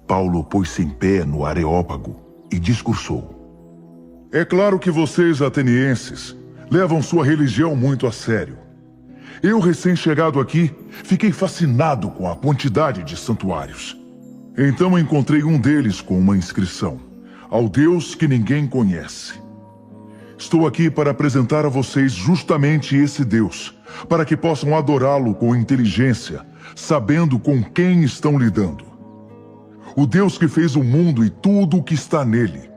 Paulo pôs-se em pé no Areópago e discursou. É claro que vocês, atenienses, levam sua religião muito a sério. Eu, recém-chegado aqui, fiquei fascinado com a quantidade de santuários. Então encontrei um deles com uma inscrição: ao Deus que ninguém conhece. Estou aqui para apresentar a vocês justamente esse Deus, para que possam adorá-lo com inteligência, sabendo com quem estão lidando. O Deus que fez o mundo e tudo o que está nele.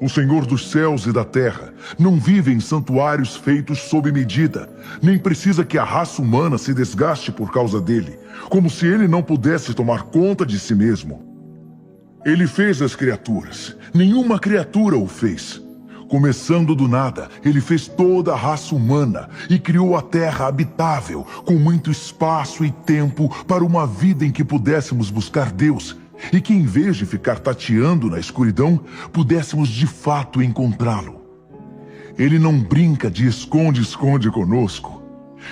O Senhor dos céus e da terra não vive em santuários feitos sob medida, nem precisa que a raça humana se desgaste por causa dele, como se ele não pudesse tomar conta de si mesmo. Ele fez as criaturas, nenhuma criatura o fez. Começando do nada, ele fez toda a raça humana e criou a terra habitável, com muito espaço e tempo para uma vida em que pudéssemos buscar Deus, e que, em vez de ficar tateando na escuridão, pudéssemos de fato encontrá-lo. Ele não brinca de esconde-esconde conosco.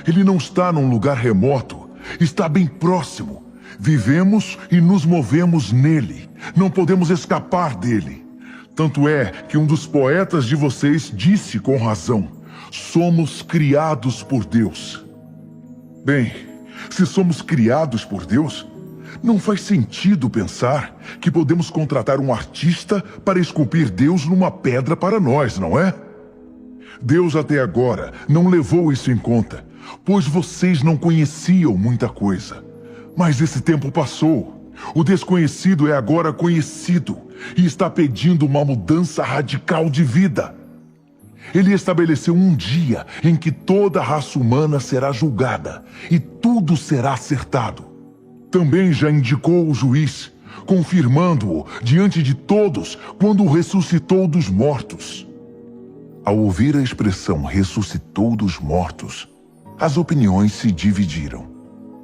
Ele não está num lugar remoto, está bem próximo. Vivemos e nos movemos nele. Não podemos escapar dele. Tanto é que um dos poetas de vocês disse com razão: somos criados por Deus. Bem, se somos criados por Deus, não faz sentido pensar que podemos contratar um artista para esculpir Deus numa pedra para nós, não é? Deus até agora não levou isso em conta, pois vocês não conheciam muita coisa. Mas esse tempo passou. O desconhecido é agora conhecido e está pedindo uma mudança radical de vida. Ele estabeleceu um dia em que toda a raça humana será julgada e tudo será acertado. Também já indicou o juiz, confirmando-o diante de todos quando o ressuscitou dos mortos. Ao ouvir a expressão ressuscitou dos mortos, as opiniões se dividiram.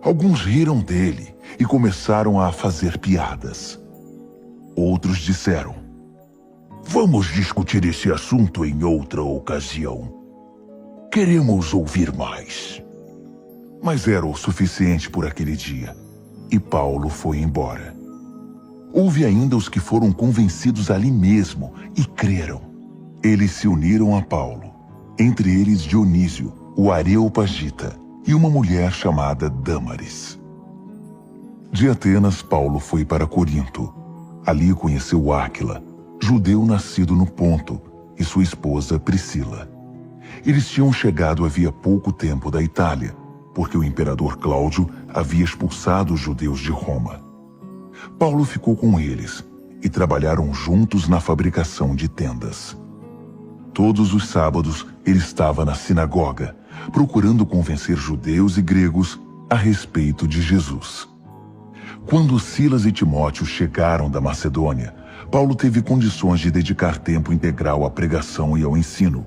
Alguns riram dele e começaram a fazer piadas. Outros disseram: vamos discutir esse assunto em outra ocasião. Queremos ouvir mais. Mas era o suficiente por aquele dia. E Paulo foi embora. Houve ainda os que foram convencidos ali mesmo e creram. Eles se uniram a Paulo, entre eles Dionísio, o Areopagita, e uma mulher chamada Dâmaris. De Atenas, Paulo foi para Corinto. Ali conheceu Áquila, judeu nascido no Ponto, e sua esposa Priscila. Eles tinham chegado havia pouco tempo da Itália, porque o imperador Cláudio havia expulsado os judeus de Roma. Paulo ficou com eles e trabalharam juntos na fabricação de tendas. Todos os sábados ele estava na sinagoga, procurando convencer judeus e gregos a respeito de Jesus. Quando Silas e Timóteo chegaram da Macedônia, Paulo teve condições de dedicar tempo integral à pregação e ao ensino,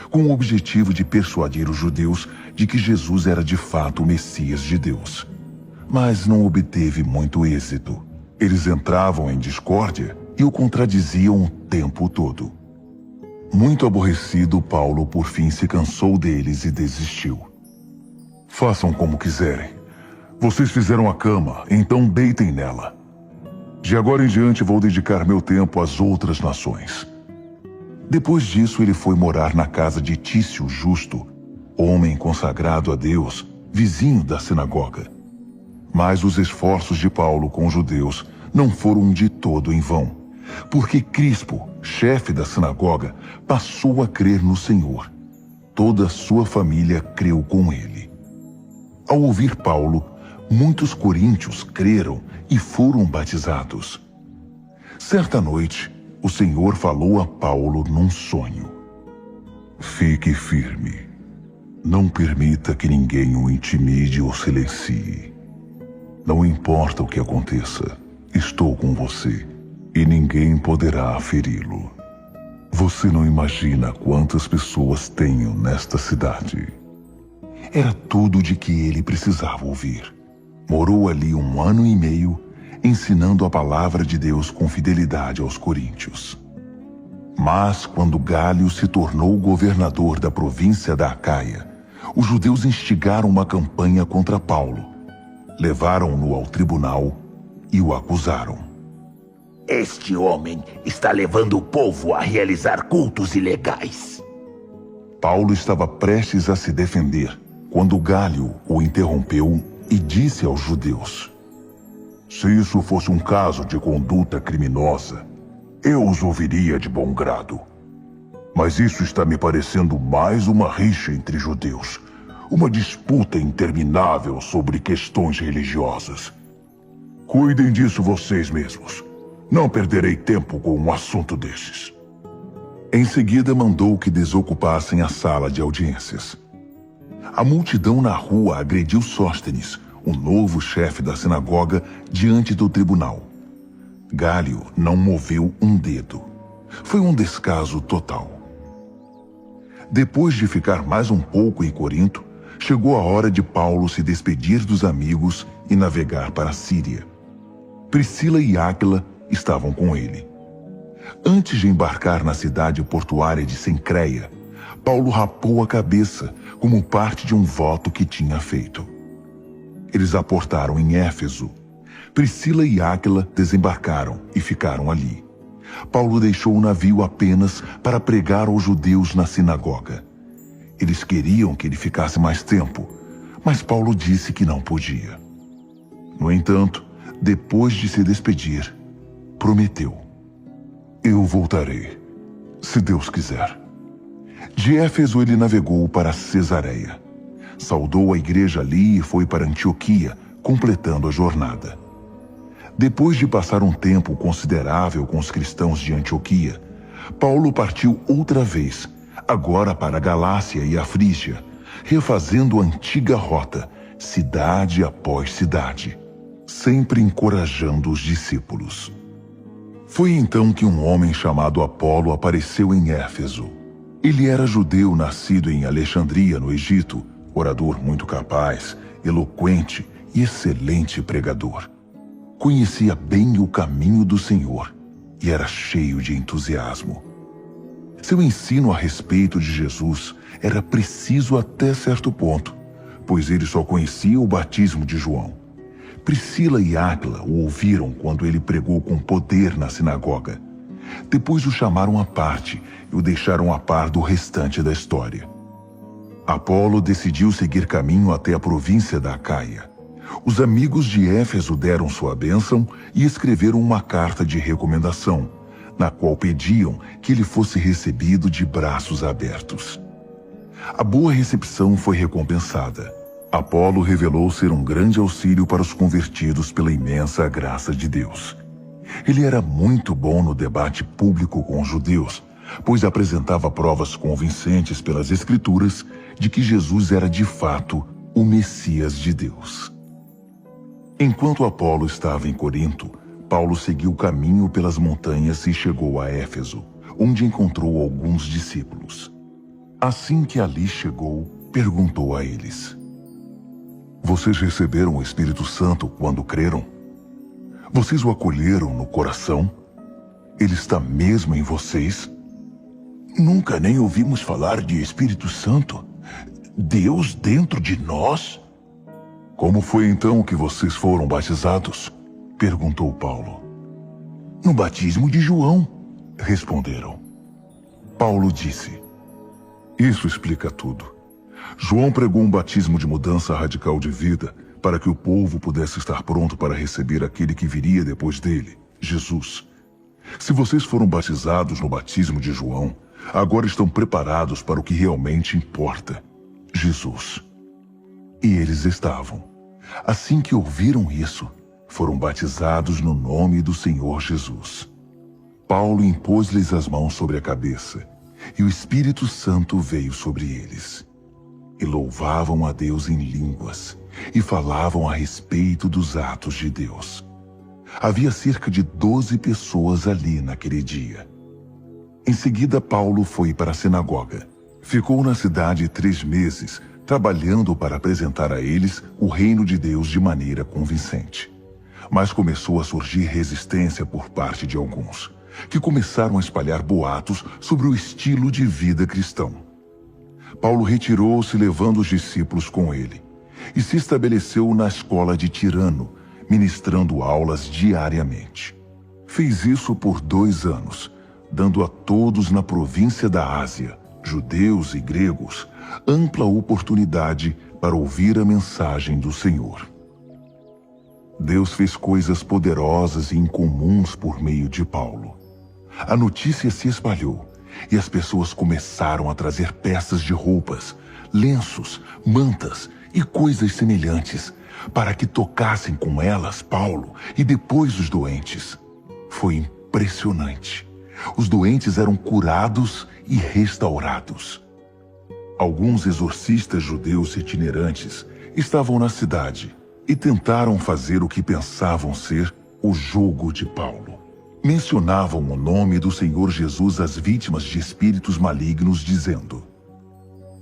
com o objetivo de persuadir os judeus de que Jesus era de fato o Messias de Deus. Mas não obteve muito êxito. Eles entravam em discórdia e o contradiziam o tempo todo. Muito aborrecido, Paulo por fim se cansou deles e desistiu. Façam como quiserem. Vocês fizeram a cama, então deitem nela. De agora em diante vou dedicar meu tempo às outras nações. Depois disso, ele foi morar na casa de Tício Justo, homem consagrado a Deus, vizinho da sinagoga. Mas os esforços de Paulo com os judeus não foram de todo em vão, porque Crispo, chefe da sinagoga, passou a crer no Senhor. Toda a sua família creu com ele. Ao ouvir Paulo, muitos coríntios creram e foram batizados. Certa noite, o Senhor falou a Paulo num sonho. Fique firme. Não permita que ninguém o intimide ou silencie. Não importa o que aconteça, estou com você e ninguém poderá feri-lo. Você não imagina quantas pessoas tenho nesta cidade. Era tudo de que ele precisava ouvir. Morou ali 1 ano e meio, ensinando a palavra de Deus com fidelidade aos coríntios. Mas quando Gálio se tornou governador da província da Acaia, os judeus instigaram uma campanha contra Paulo. Levaram-no ao tribunal e o acusaram. Este homem está levando o povo a realizar cultos ilegais. Paulo estava prestes a se defender, quando Gálio o interrompeu e disse aos judeus: se isso fosse um caso de conduta criminosa, eu os ouviria de bom grado. Mas isso está me parecendo mais uma rixa entre judeus, uma disputa interminável sobre questões religiosas. Cuidem disso vocês mesmos. Não perderei tempo com um assunto desses. Em seguida, mandou que desocupassem a sala de audiências. A multidão na rua agrediu Sóstenes, o novo chefe da sinagoga, diante do tribunal. Gálio não moveu um dedo. Foi um descaso total. Depois de ficar mais um pouco em Corinto, chegou a hora de Paulo se despedir dos amigos e navegar para a Síria. Priscila e Áquila estavam com ele. Antes de embarcar na cidade portuária de Cencreia, Paulo rapou a cabeça como parte de um voto que tinha feito. Eles aportaram em Éfeso. Priscila e Áquila desembarcaram e ficaram ali. Paulo deixou o navio apenas para pregar aos judeus na sinagoga. Eles queriam que ele ficasse mais tempo, mas Paulo disse que não podia. No entanto, depois de se despedir, prometeu: eu voltarei, se Deus quiser. De Éfeso ele navegou para Cesareia. Saudou a igreja ali e foi para Antioquia, completando a jornada. Depois de passar um tempo considerável com os cristãos de Antioquia, Paulo partiu outra vez, agora para a Galácia e a Frígia, refazendo a antiga rota, cidade após cidade, sempre encorajando os discípulos. Foi então que um homem chamado Apolo apareceu em Éfeso. Ele era judeu nascido em Alexandria, no Egito, orador muito capaz, eloquente e excelente pregador. Conhecia bem o caminho do Senhor e era cheio de entusiasmo. Seu ensino a respeito de Jesus era preciso até certo ponto, pois ele só conhecia o batismo de João. Priscila e Áquila o ouviram quando ele pregou com poder na sinagoga. Depois o chamaram à parte e o deixaram a par do restante da história. Apolo decidiu seguir caminho até a província da Acaia. Os amigos de Éfeso deram sua bênção e escreveram uma carta de recomendação, na qual pediam que ele fosse recebido de braços abertos. A boa recepção foi recompensada. Apolo revelou ser um grande auxílio para os convertidos pela imensa graça de Deus. Ele era muito bom no debate público com os judeus, pois apresentava provas convincentes pelas Escrituras de que Jesus era de fato o Messias de Deus. Enquanto Apolo estava em Corinto, Paulo seguiu caminho pelas montanhas e chegou a Éfeso, onde encontrou alguns discípulos. Assim que ali chegou, perguntou a eles: vocês receberam o Espírito Santo quando creram? Vocês o acolheram no coração? Ele está mesmo em vocês? Nunca nem ouvimos falar de Espírito Santo. Deus dentro de nós? Como foi então que vocês foram batizados? Perguntou Paulo. No batismo de João, responderam. Paulo disse: Isso explica tudo. João pregou um batismo de mudança radical de vida para que o povo pudesse estar pronto para receber aquele que viria depois dele, Jesus. Se vocês foram batizados no batismo de João, agora estão preparados para o que realmente importa, Jesus. E eles estavam. Assim que ouviram isso, foram batizados no nome do Senhor Jesus. Paulo impôs-lhes as mãos sobre a cabeça, e o Espírito Santo veio sobre eles. E louvavam a Deus em línguas, e falavam a respeito dos atos de Deus. Havia cerca de 12 pessoas ali naquele dia. Em seguida, Paulo foi para a sinagoga. Ficou na cidade 3 meses, trabalhando para apresentar a eles o reino de Deus de maneira convincente. Mas começou a surgir resistência por parte de alguns, que começaram a espalhar boatos sobre o estilo de vida cristão. Paulo retirou-se levando os discípulos com ele, e se estabeleceu na escola de Tirano, ministrando aulas diariamente. Fez isso por 2 anos, dando a todos na província da Ásia, judeus e gregos, ampla oportunidade para ouvir a mensagem do Senhor. Deus fez coisas poderosas e incomuns por meio de Paulo. A notícia se espalhou e as pessoas começaram a trazer peças de roupas, lenços, mantas e coisas semelhantes para que tocassem com elas Paulo e depois os doentes. Foi impressionante. Os doentes eram curados e restaurados. Alguns exorcistas judeus itinerantes estavam na cidade e tentaram fazer o que pensavam ser o jogo de Paulo. Mencionavam o nome do Senhor Jesus às vítimas de espíritos malignos, dizendo: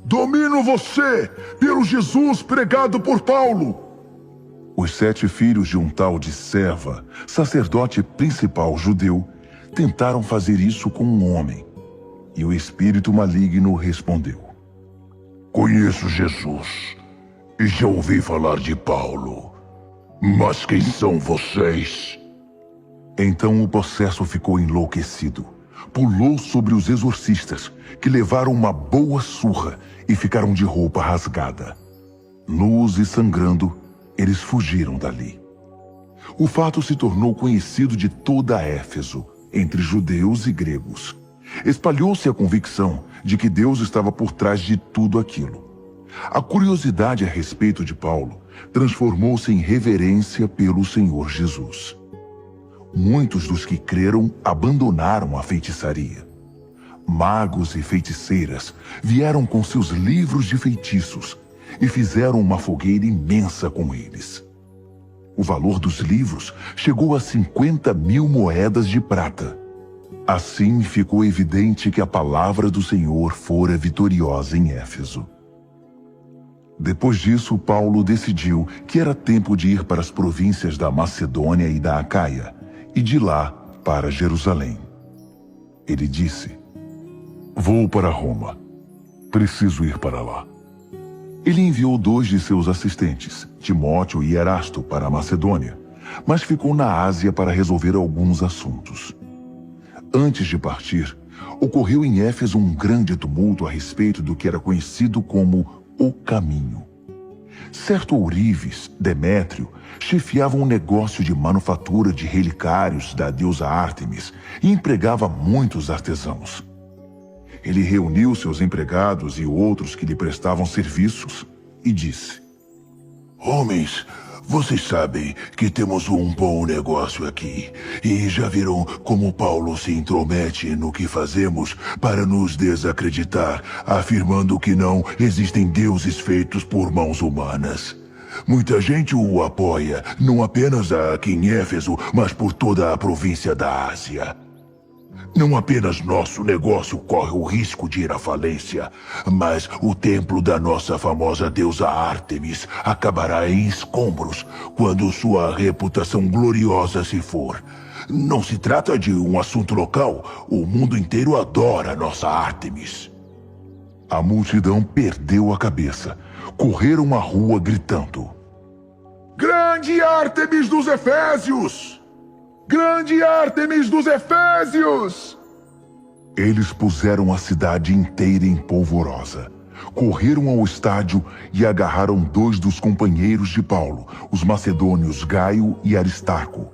Domino você pelo Jesus pregado por Paulo. Os 7 filhos de um tal de Serva, sacerdote principal judeu, tentaram fazer isso com um homem. E o espírito maligno respondeu: Conheço Jesus e já ouvi falar de Paulo. Mas quem são vocês? Então o possesso ficou enlouquecido. Pulou sobre os exorcistas, que levaram uma boa surra e ficaram de roupa rasgada. Nus e sangrando, eles fugiram dali. O fato se tornou conhecido de toda Éfeso, entre judeus e gregos. Espalhou-se a convicção de que Deus estava por trás de tudo aquilo. A curiosidade a respeito de Paulo transformou-se em reverência pelo Senhor Jesus. Muitos dos que creram abandonaram a feitiçaria. Magos e feiticeiras vieram com seus livros de feitiços e fizeram uma fogueira imensa com eles. O valor dos livros chegou a 50.000 moedas de prata. Assim ficou evidente que a palavra do Senhor fora vitoriosa em Éfeso. Depois disso, Paulo decidiu que era tempo de ir para as províncias da Macedônia e da Acaia, e de lá para Jerusalém. Ele disse: Vou para Roma. Preciso ir para lá. Ele enviou 2 de seus assistentes, Timóteo e Erasto, para a Macedônia, mas ficou na Ásia para resolver alguns assuntos. Antes de partir, ocorreu em Éfeso um grande tumulto a respeito do que era conhecido como o Caminho. Certo ourives, Demétrio, chefiava um negócio de manufatura de relicários da deusa Ártemis e empregava muitos artesãos. Ele reuniu seus empregados e outros que lhe prestavam serviços e disse: Homens, vocês sabem que temos um bom negócio aqui e já viram como Paulo se intromete no que fazemos para nos desacreditar, afirmando que não existem deuses feitos por mãos humanas. Muita gente o apoia, não apenas aqui em Éfeso, mas por toda a província da Ásia. Não apenas nosso negócio corre o risco de ir à falência, mas o templo da nossa famosa deusa Ártemis acabará em escombros quando sua reputação gloriosa se for. Não se trata de um assunto local. O mundo inteiro adora nossa Ártemis. A multidão perdeu a cabeça. Correram à rua gritando: Grande Ártemis dos Efésios! Grande Ártemis dos Efésios! Eles puseram a cidade inteira em polvorosa. Correram ao estádio e agarraram 2 dos companheiros de Paulo, os macedônios Gaio e Aristarco.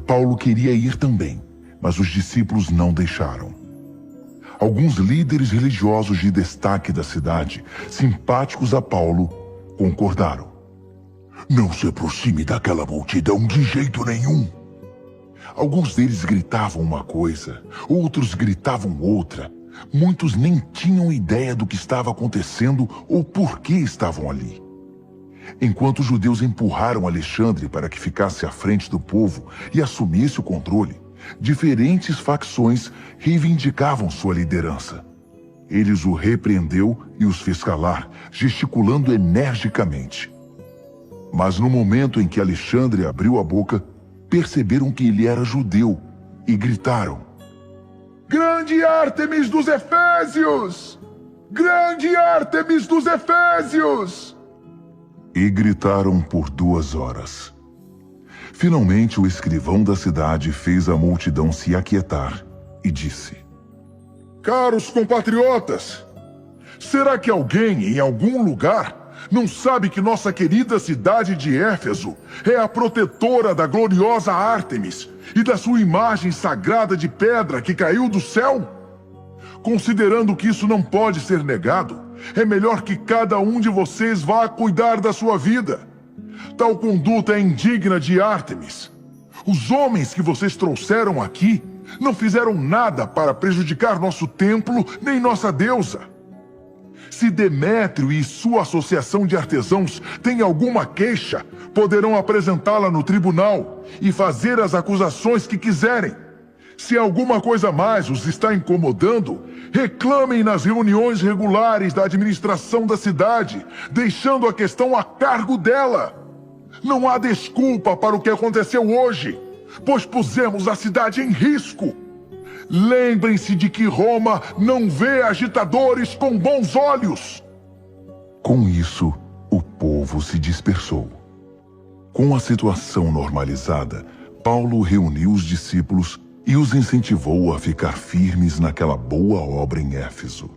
Paulo queria ir também, mas os discípulos não deixaram. Alguns líderes religiosos de destaque da cidade, simpáticos a Paulo, concordaram. Não se aproxime daquela multidão de jeito nenhum. Alguns deles gritavam uma coisa, outros gritavam outra. Muitos nem tinham ideia do que estava acontecendo ou por que estavam ali. Enquanto os judeus empurraram Alexandre para que ficasse à frente do povo e assumisse o controle, diferentes facções reivindicavam sua liderança. Eles o repreendeu e os fez calar, gesticulando energicamente. Mas no momento em que Alexandre abriu a boca, perceberam que ele era judeu e gritaram: Grande Ártemis dos Efésios! Grande Ártemis dos Efésios! E gritaram por 2 horas. Finalmente o escrivão da cidade fez a multidão se aquietar e disse: Caros compatriotas, será que alguém em algum lugar não sabe que nossa querida cidade de Éfeso é a protetora da gloriosa Ártemis e da sua imagem sagrada de pedra que caiu do céu? Considerando que isso não pode ser negado, é melhor que cada um de vocês vá cuidar da sua vida. Tal conduta é indigna de Ártemis. Os homens que vocês trouxeram aqui não fizeram nada para prejudicar nosso templo nem nossa deusa. Se Demétrio e sua associação de artesãos têm alguma queixa, poderão apresentá-la no tribunal e fazer as acusações que quiserem. Se alguma coisa mais os está incomodando, reclamem nas reuniões regulares da administração da cidade, deixando a questão a cargo dela. Não há desculpa para o que aconteceu hoje, pois pusemos a cidade em risco. Lembrem-se de que Roma não vê agitadores com bons olhos. Com isso, o povo se dispersou. Com a situação normalizada, Paulo reuniu os discípulos e os incentivou a ficar firmes naquela boa obra em Éfeso.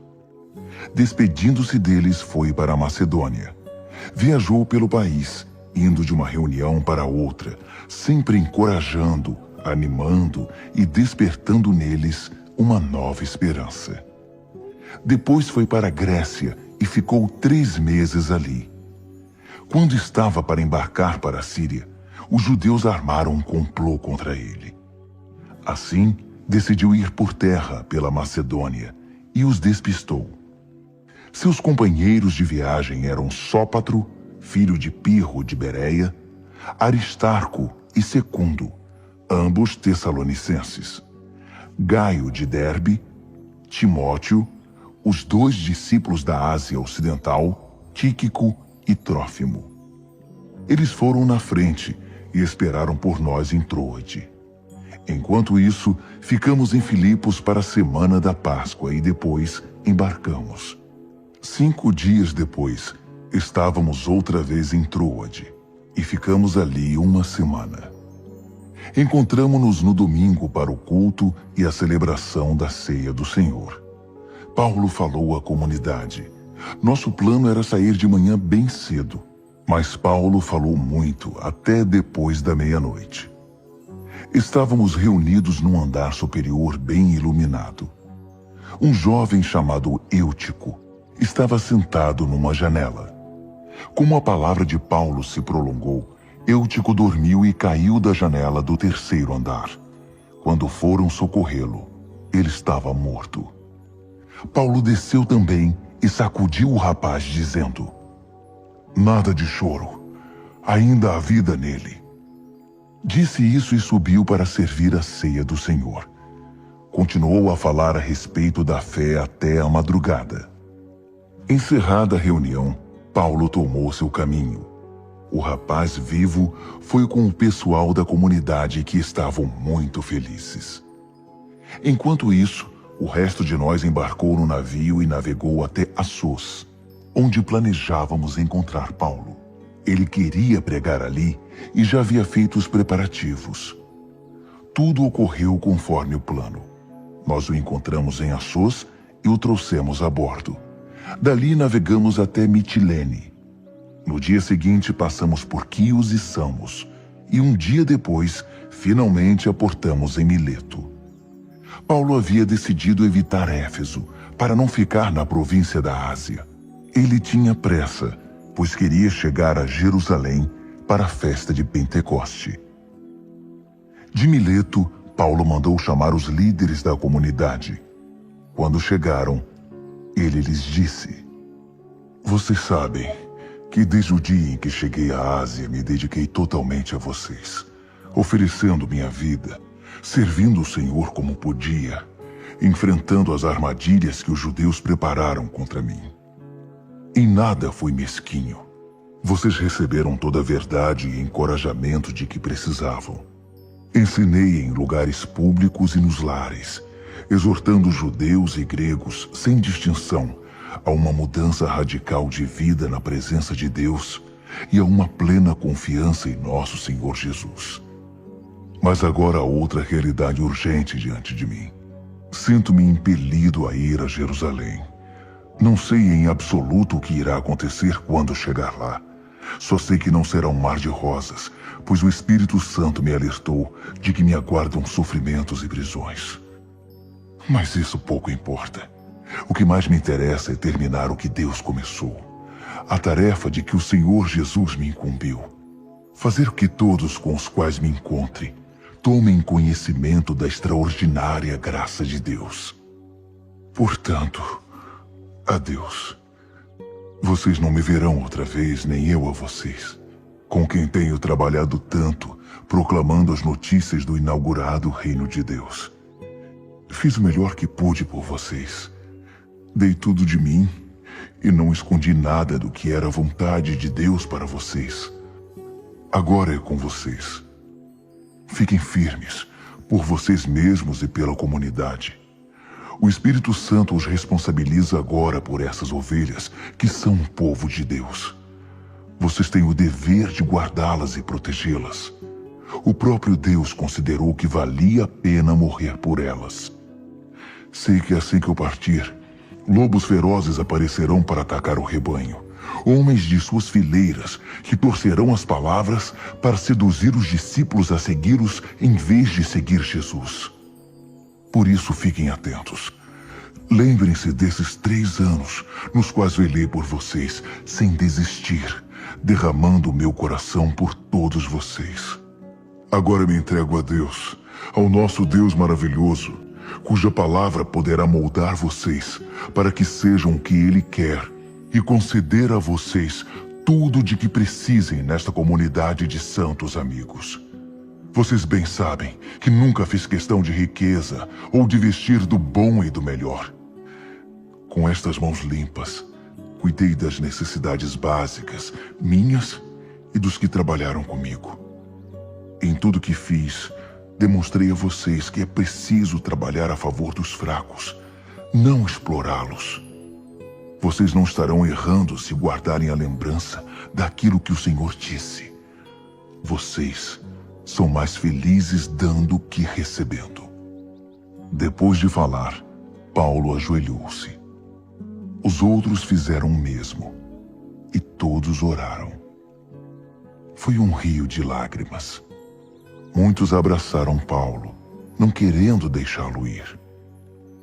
Despedindo-se deles, foi para a Macedônia. Viajou pelo país, indo de uma reunião para outra, sempre encorajando, animando e despertando neles uma nova esperança. Depois foi para a Grécia e ficou 3 meses ali. Quando estava para embarcar para a Síria, os judeus armaram um complô contra ele. Assim, decidiu ir por terra pela Macedônia e os despistou. Seus companheiros de viagem eram Sópatro, filho de Pirro de Bereia, Aristarco e Secundo, ambos tessalonicenses, Gaio de Derbe, Timóteo, os 2 discípulos da Ásia Ocidental, Tíquico e Trófimo. Eles foram na frente e esperaram por nós em Troade. Enquanto isso, ficamos em Filipos para a semana da Páscoa e depois embarcamos. 5 dias depois, estávamos outra vez em Troade e ficamos ali 1 semana. Encontramo-nos no domingo para o culto e a celebração da ceia do Senhor. Paulo falou à comunidade. Nosso plano era sair de manhã bem cedo, mas Paulo falou muito até depois da meia-noite. Estávamos reunidos num andar superior bem iluminado. Um jovem chamado Eutico estava sentado numa janela. Como a palavra de Paulo se prolongou, Eutico dormiu e caiu da janela do 3º andar. Quando foram socorrê-lo, ele estava morto. Paulo desceu também e sacudiu o rapaz, dizendo: "Nada de choro, ainda há vida nele." Disse isso e subiu para servir a ceia do Senhor. continuou a falar a respeito da fé até a madrugada. Encerrada a reunião, Paulo tomou seu caminho. O rapaz vivo foi com o pessoal da comunidade que estavam muito felizes. Enquanto isso, o resto de nós embarcou no navio e navegou até Assos, onde planejávamos encontrar Paulo. Ele queria pregar ali e já havia feito os preparativos. Tudo ocorreu conforme o plano. Nós o encontramos em Assos e o trouxemos a bordo. Dali navegamos até Mitilene. No dia seguinte passamos por Quios e Samos, e um dia depois, finalmente aportamos em Mileto. Paulo havia decidido evitar Éfeso, para não ficar na província da Ásia. Ele tinha pressa, pois queria chegar a Jerusalém para a festa de Pentecoste. De Mileto, Paulo mandou chamar os líderes da comunidade. Quando chegaram, ele lhes disse: "Vocês sabem que desde o dia em que cheguei à Ásia me dediquei totalmente a vocês, oferecendo minha vida, servindo o Senhor como podia, enfrentando as armadilhas que os judeus prepararam contra mim. Em nada fui mesquinho. Vocês receberam toda a verdade e encorajamento de que precisavam. Ensinei em lugares públicos e nos lares, exortando judeus e gregos, sem distinção, a uma mudança radical de vida na presença de Deus e a uma plena confiança em nosso Senhor Jesus. Mas agora há outra realidade urgente diante de mim. Sinto-me impelido a ir a Jerusalém. Não sei em absoluto o que irá acontecer quando chegar lá. Só sei que não será um mar de rosas, pois o Espírito Santo me alertou de que me aguardam sofrimentos e prisões. Mas isso pouco importa. O que mais me interessa é terminar o que Deus começou. A tarefa de que o Senhor Jesus me incumbiu. Fazer que todos com os quais me encontre tomem conhecimento da extraordinária graça de Deus. Portanto, adeus. Vocês não me verão outra vez, nem eu a vocês, com quem tenho trabalhado tanto, proclamando as notícias do inaugurado reino de Deus. Fiz o melhor que pude por vocês. Dei tudo de mim e não escondi nada do que era a vontade de Deus para vocês. Agora é com vocês. Fiquem firmes, por vocês mesmos e pela comunidade. O Espírito Santo os responsabiliza agora por essas ovelhas que são o povo de Deus. Vocês têm o dever de guardá-las e protegê-las. O próprio Deus considerou que valia a pena morrer por elas. Sei que assim que eu partir, lobos ferozes aparecerão para atacar o rebanho. Homens de suas fileiras que torcerão as palavras para seduzir os discípulos a segui-los em vez de seguir Jesus. Por isso fiquem atentos. Lembrem-se desses 3 anos nos quais velei por vocês sem desistir, derramando o meu coração por todos vocês. Agora me entrego a Deus, ao nosso Deus maravilhoso, cuja palavra poderá moldar vocês para que sejam o que Ele quer e conceder a vocês tudo de que precisem nesta comunidade de santos amigos. Vocês bem sabem que nunca fiz questão de riqueza ou de vestir do bom e do melhor. Com estas mãos limpas, cuidei das necessidades básicas, minhas e dos que trabalharam comigo. Em tudo que fiz, demonstrei a vocês que é preciso trabalhar a favor dos fracos, não explorá-los. Vocês não estarão errando se guardarem a lembrança daquilo que o Senhor disse. Vocês são mais felizes dando que recebendo. Depois de falar, Paulo ajoelhou-se. Os outros fizeram o mesmo, e todos oraram. Foi um rio de lágrimas. Muitos abraçaram Paulo, não querendo deixá-lo ir.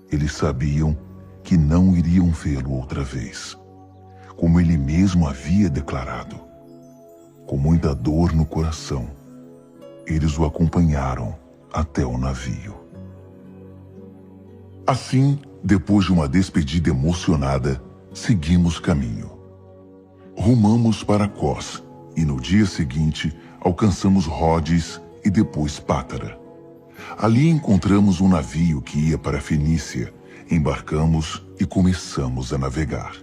Eles sabiam que não iriam vê-lo outra vez, como ele mesmo havia declarado. Com muita dor no coração, eles o acompanharam até o navio. Assim, depois de uma despedida emocionada, seguimos caminho. Rumamos para Cós e no dia seguinte alcançamos Rhodes e depois Pátara. Ali encontramos um navio que ia para a Fenícia, embarcamos e começamos a navegar.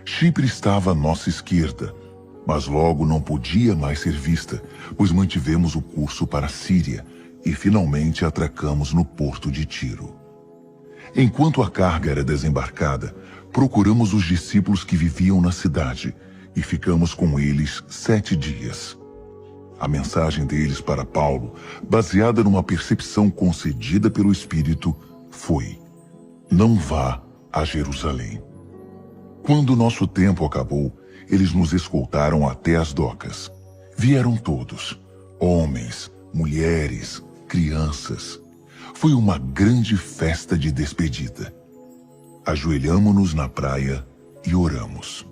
Chipre estava à nossa esquerda, mas logo não podia mais ser vista, pois mantivemos o curso para a Síria e finalmente atracamos no porto de Tiro. Enquanto a carga era desembarcada, procuramos os discípulos que viviam na cidade e ficamos com eles 7 dias. A mensagem deles para Paulo, baseada numa percepção concedida pelo Espírito, foi: não vá a Jerusalém. Quando nosso tempo acabou, eles nos escoltaram até as docas. Vieram todos, homens, mulheres, crianças. Foi uma grande festa de despedida. Ajoelhamo-nos na praia e oramos.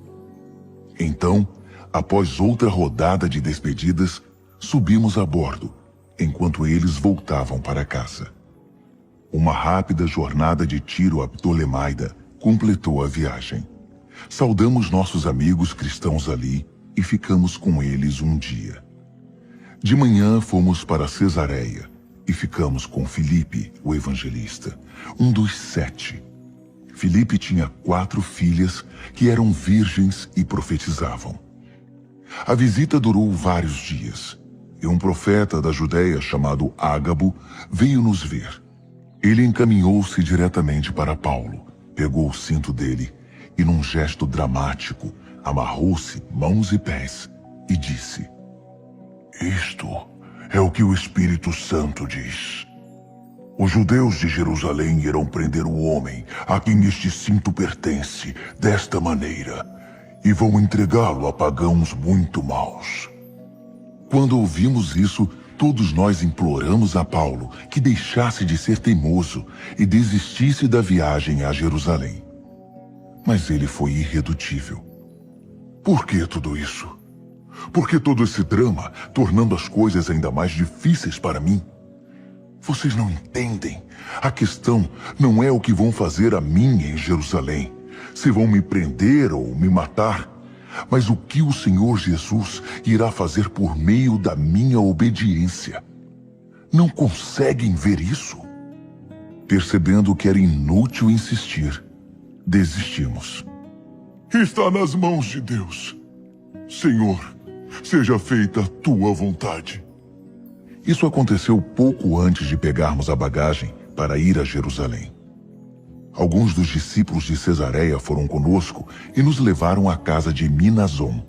Então, após outra rodada de despedidas, subimos a bordo, enquanto eles voltavam para casa. Uma rápida jornada de Tiro a Ptolemaida completou a viagem. Saudamos nossos amigos cristãos ali e ficamos com eles um dia. De manhã fomos para Cesareia e ficamos com Filipe, o evangelista, um dos 7. Filipe tinha 4 filhas que eram virgens e profetizavam. A visita durou vários dias e um profeta da Judéia chamado Ágabo veio nos ver. Ele encaminhou-se diretamente para Paulo, pegou o cinto dele e, num gesto dramático, amarrou-se mãos e pés e disse: Isto é o que o Espírito Santo diz. Os judeus de Jerusalém irão prender o homem a quem este cinto pertence desta maneira e vão entregá-lo a pagãos muito maus. Quando ouvimos isso, todos nós imploramos a Paulo que deixasse de ser teimoso e desistisse da viagem a Jerusalém. Mas ele foi irredutível. Por que tudo isso? Por que todo esse drama, tornando as coisas ainda mais difíceis para mim? Vocês não entendem. A questão não é o que vão fazer a mim em Jerusalém, se vão me prender ou me matar, mas o que o Senhor Jesus irá fazer por meio da minha obediência. Não conseguem ver isso? Percebendo que era inútil insistir, desistimos. Está nas mãos de Deus. Senhor, seja feita a tua vontade. Isso aconteceu pouco antes de pegarmos a bagagem para ir a Jerusalém. Alguns dos discípulos de Cesareia foram conosco e nos levaram à casa de Minason,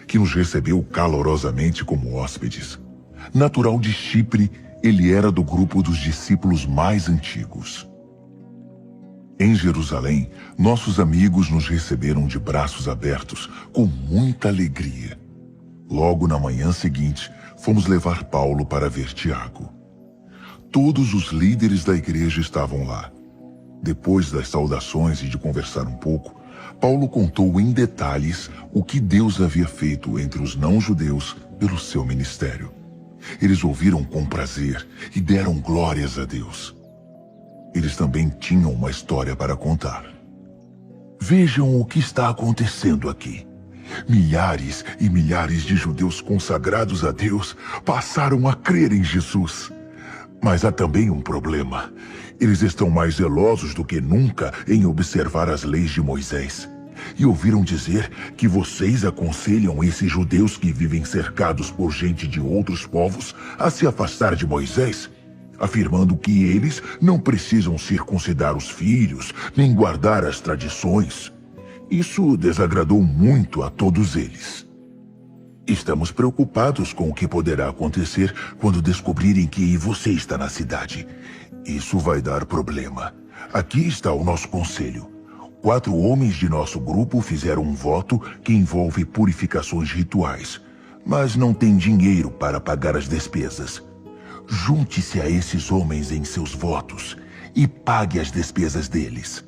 que nos recebeu calorosamente como hóspedes. Natural de Chipre, ele era do grupo dos discípulos mais antigos. Em Jerusalém, nossos amigos nos receberam de braços abertos, com muita alegria. Logo na manhã seguinte, fomos levar Paulo para ver Tiago. Todos os líderes da igreja estavam lá. Depois das saudações e de conversar um pouco, Paulo contou em detalhes o que Deus havia feito entre os não-judeus pelo seu ministério. Eles ouviram com prazer e deram glórias a Deus. Eles também tinham uma história para contar. Vejam o que está acontecendo aqui. Milhares e milhares de judeus consagrados a Deus passaram a crer em Jesus. Mas há também um problema. Eles estão mais zelosos do que nunca em observar as leis de Moisés. E ouviram dizer que vocês aconselham esses judeus que vivem cercados por gente de outros povos a se afastar de Moisés, afirmando que eles não precisam circuncidar os filhos, nem guardar as tradições. Isso desagradou muito a todos eles. Estamos preocupados com o que poderá acontecer quando descobrirem que você está na cidade. Isso vai dar problema. Aqui está o nosso conselho. 4 homens de nosso grupo fizeram um voto que envolve purificações rituais, mas não tem dinheiro para pagar as despesas. Junte-se a esses homens em seus votos e pague as despesas deles.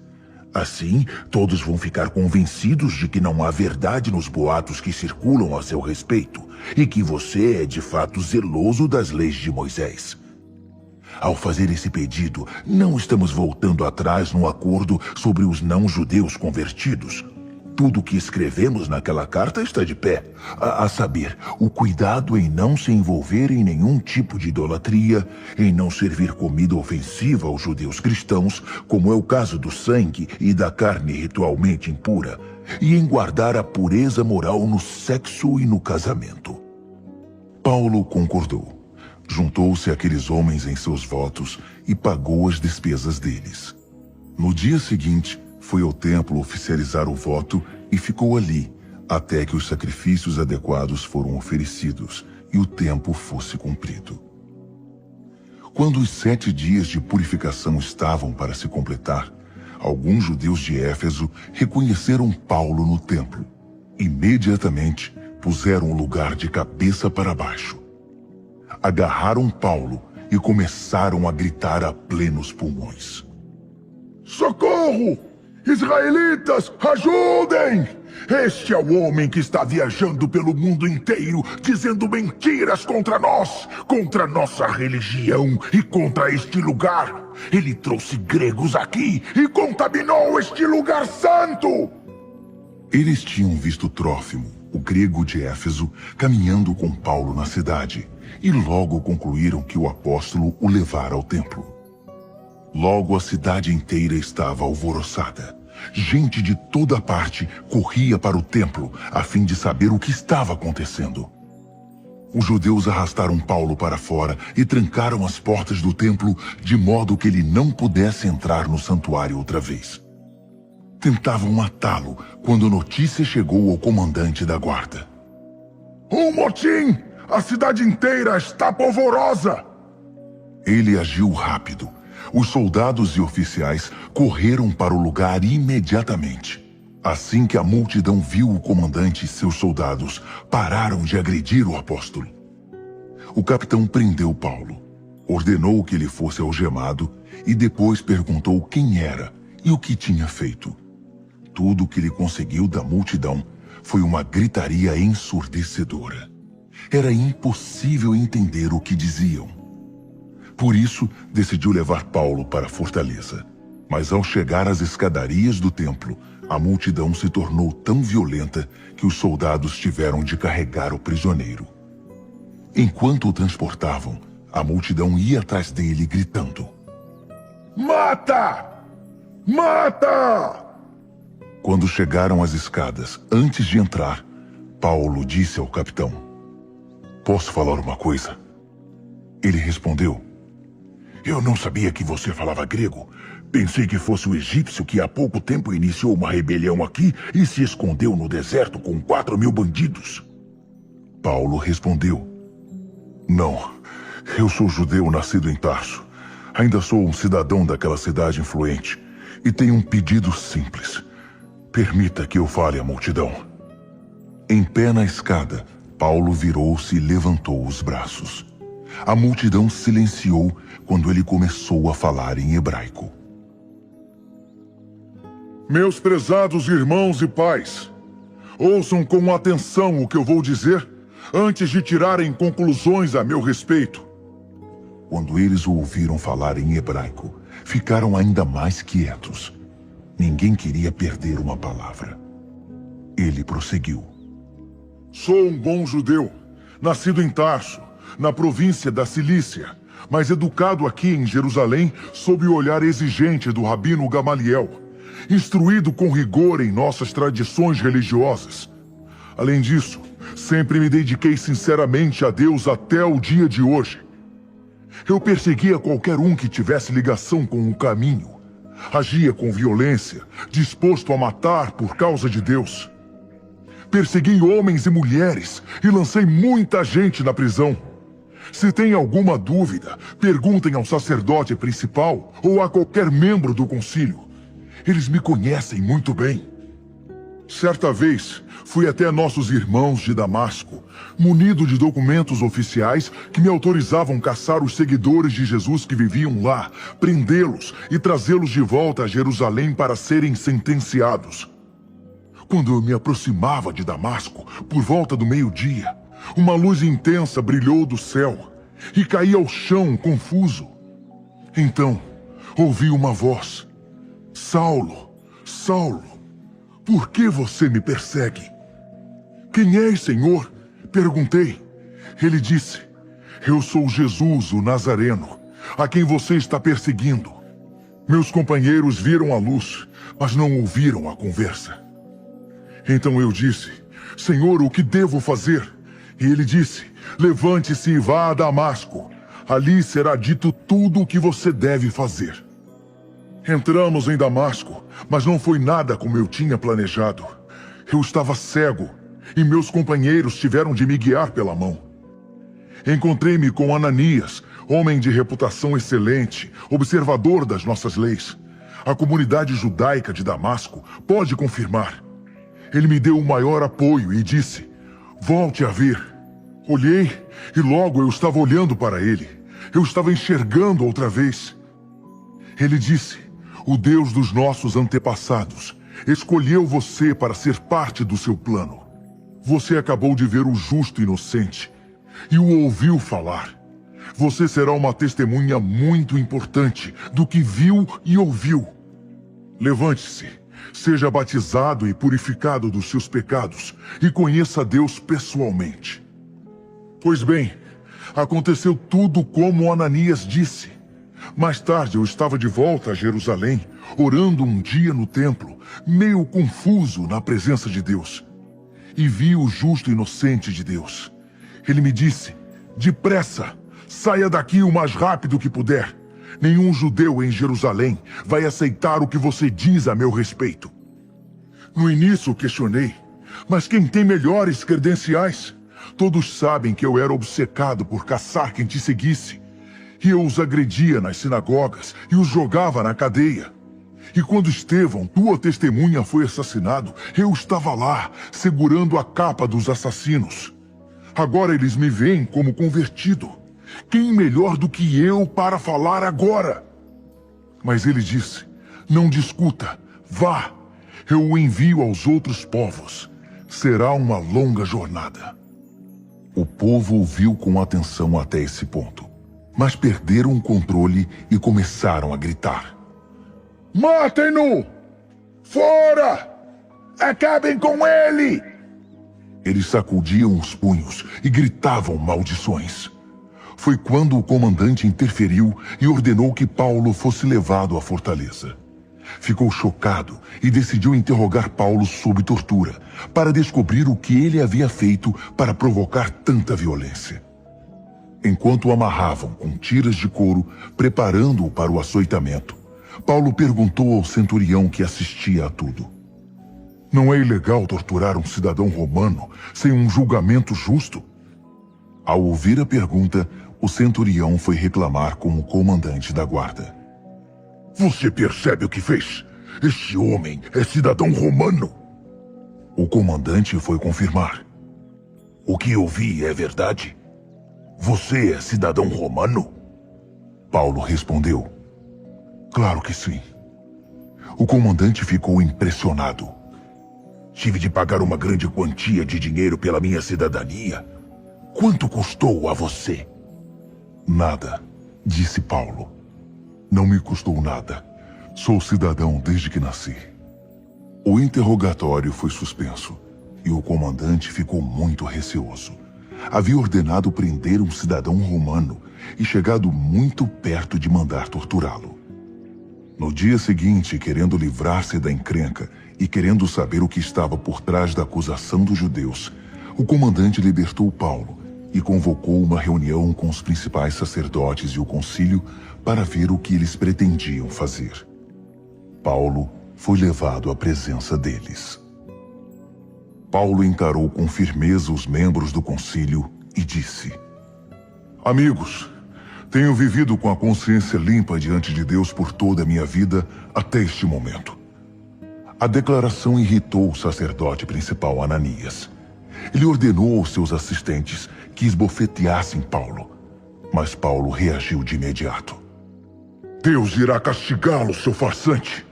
Assim, todos vão ficar convencidos de que não há verdade nos boatos que circulam a seu respeito e que você é de fato zeloso das leis de Moisés. Ao fazer esse pedido, não estamos voltando atrás no acordo sobre os não-judeus convertidos. Tudo o que escrevemos naquela carta está de pé. A saber, o cuidado em não se envolver em nenhum tipo de idolatria, em não servir comida ofensiva aos judeus cristãos, como é o caso do sangue e da carne ritualmente impura, e em guardar a pureza moral no sexo e no casamento. Paulo concordou. Juntou-se àqueles homens em seus votos e pagou as despesas deles. No dia seguinte, foi ao templo oficializar o voto e ficou ali, até que os sacrifícios adequados foram oferecidos e o tempo fosse cumprido. Quando os 7 dias de purificação estavam para se completar, alguns judeus de Éfeso reconheceram Paulo no templo. Imediatamente, puseram o lugar de cabeça para baixo. Agarraram Paulo e começaram a gritar a plenos pulmões. Socorro! Israelitas, ajudem! Este é o homem que está viajando pelo mundo inteiro, dizendo mentiras contra nós, contra nossa religião e contra este lugar. Ele trouxe gregos aqui e contaminou este lugar santo! Eles tinham visto Trófimo, o grego de Éfeso, caminhando com Paulo na cidade, e logo concluíram que o apóstolo o levara ao templo. Logo a cidade inteira estava alvoroçada. Gente de toda parte corria para o templo a fim de saber o que estava acontecendo. Os judeus arrastaram Paulo para fora e trancaram as portas do templo de modo que ele não pudesse entrar no santuário outra vez. Tentavam matá-lo quando a notícia chegou ao comandante da guarda. Um motim! A cidade inteira está polvorosa! Ele agiu rápido. Os soldados e oficiais correram para o lugar imediatamente. Assim que a multidão viu o comandante e seus soldados, pararam de agredir o apóstolo. O capitão prendeu Paulo, ordenou que ele fosse algemado e depois perguntou quem era e o que tinha feito. Tudo o que ele conseguiu da multidão foi uma gritaria ensurdecedora. Era impossível entender o que diziam. Por isso, decidiu levar Paulo para a fortaleza. Mas ao chegar às escadarias do templo, a multidão se tornou tão violenta que os soldados tiveram de carregar o prisioneiro. Enquanto o transportavam, a multidão ia atrás dele gritando: Mata! Mata! Quando chegaram às escadas, antes de entrar, Paulo disse ao capitão: Posso falar uma coisa? Ele respondeu: Eu não sabia que você falava grego. Pensei que fosse o egípcio que há pouco tempo iniciou uma rebelião aqui e se escondeu no deserto com 4.000 bandidos. Paulo respondeu: Não, eu sou judeu nascido em Tarso. Ainda sou um cidadão daquela cidade influente e tenho um pedido simples. Permita que eu fale à multidão. Em pé na escada, Paulo virou-se e levantou os braços. A multidão silenciou quando ele começou a falar em hebraico. Meus prezados irmãos e pais, ouçam com atenção o que eu vou dizer antes de tirarem conclusões a meu respeito. Quando eles o ouviram falar em hebraico, ficaram ainda mais quietos. Ninguém queria perder uma palavra. Ele prosseguiu: Sou um bom judeu, nascido em Tarso, na província da Cilícia, mas educado aqui em Jerusalém sob o olhar exigente do rabino Gamaliel, instruído com rigor em nossas tradições religiosas. Além disso, sempre me dediquei sinceramente a Deus até o dia de hoje. Eu perseguia qualquer um que tivesse ligação com o caminho. Agia com violência, disposto a matar por causa de Deus. Persegui homens e mulheres e lancei muita gente na prisão. Se tem alguma dúvida, perguntem ao sacerdote principal ou a qualquer membro do concílio. Eles me conhecem muito bem. Certa vez, fui até nossos irmãos de Damasco, munido de documentos oficiais que me autorizavam caçar os seguidores de Jesus que viviam lá, prendê-los e trazê-los de volta a Jerusalém para serem sentenciados. Quando eu me aproximava de Damasco, por volta do meio-dia, uma luz intensa brilhou do céu e caí ao chão, confuso. Então, ouvi uma voz: Saulo, Saulo, por que você me persegue? Quem és, Senhor? Perguntei. Ele disse, eu sou Jesus, o Nazareno, a quem você está perseguindo. Meus companheiros viram a luz, mas não ouviram a conversa. Então eu disse, Senhor, o que devo fazer? E ele disse, levante-se e vá a Damasco. Ali será dito tudo o que você deve fazer. Entramos em Damasco, mas não foi nada como eu tinha planejado. Eu estava cego e meus companheiros tiveram de me guiar pela mão. Encontrei-me com Ananias, homem de reputação excelente, observador das nossas leis. A comunidade judaica de Damasco pode confirmar. Ele me deu o maior apoio e disse, volte a ver. Olhei e logo eu estava olhando para ele. Eu estava enxergando outra vez. Ele disse, o Deus dos nossos antepassados escolheu você para ser parte do seu plano. Você acabou de ver o justo inocente e o ouviu falar. Você será uma testemunha muito importante do que viu e ouviu. Levante-se, seja batizado e purificado dos seus pecados e conheça Deus pessoalmente. Pois bem, aconteceu tudo como Ananias disse. Mais tarde eu estava de volta a Jerusalém, orando um dia no templo, meio confuso na presença de Deus. E vi o justo inocente de Deus. Ele me disse, depressa, saia daqui o mais rápido que puder. Nenhum judeu em Jerusalém vai aceitar o que você diz a meu respeito. No início questionei, mas quem tem melhores credenciais? Todos sabem que eu era obcecado por caçar quem te seguisse. E eu os agredia nas sinagogas e os jogava na cadeia. E quando Estevão, tua testemunha, foi assassinado, eu estava lá, segurando a capa dos assassinos. Agora eles me veem como convertido. Quem melhor do que eu para falar agora? Mas ele disse, não discuta, vá. Eu o envio aos outros povos. Será uma longa jornada. O povo ouviu com atenção até esse ponto, mas perderam o controle e começaram a gritar. Matem-no! Fora! Acabem com ele! Eles sacudiam os punhos e gritavam maldições. Foi quando o comandante interferiu e ordenou que Paulo fosse levado à fortaleza. Ficou chocado e decidiu interrogar Paulo sob tortura, para descobrir o que ele havia feito para provocar tanta violência. Enquanto o amarravam com tiras de couro, preparando-o para o açoitamento, Paulo perguntou ao centurião que assistia a tudo. Não é ilegal torturar um cidadão romano sem um julgamento justo? Ao ouvir a pergunta, o centurião foi reclamar com o comandante da guarda. Você percebe o que fez? Este homem é cidadão romano. O comandante foi confirmar. O que eu vi é verdade? Você é cidadão romano? Paulo respondeu. Claro que sim. O comandante ficou impressionado. Tive de pagar uma grande quantia de dinheiro pela minha cidadania. Quanto custou a você? Nada, disse Paulo. Não me custou nada. Sou cidadão desde que nasci. O interrogatório foi suspenso e o comandante ficou muito receoso. Havia ordenado prender um cidadão romano e chegado muito perto de mandar torturá-lo. No dia seguinte, querendo livrar-se da encrenca e querendo saber o que estava por trás da acusação dos judeus, o comandante libertou Paulo e convocou uma reunião com os principais sacerdotes e o concílio para ver o que eles pretendiam fazer. Paulo foi levado à presença deles. Paulo encarou com firmeza os membros do concílio e disse: Amigos, tenho vivido com a consciência limpa diante de Deus por toda a minha vida até este momento. A declaração irritou o sacerdote principal Ananias. Ele ordenou aos seus assistentes que esbofeteassem Paulo, mas Paulo reagiu de imediato. Deus irá castigá-lo, seu farsante.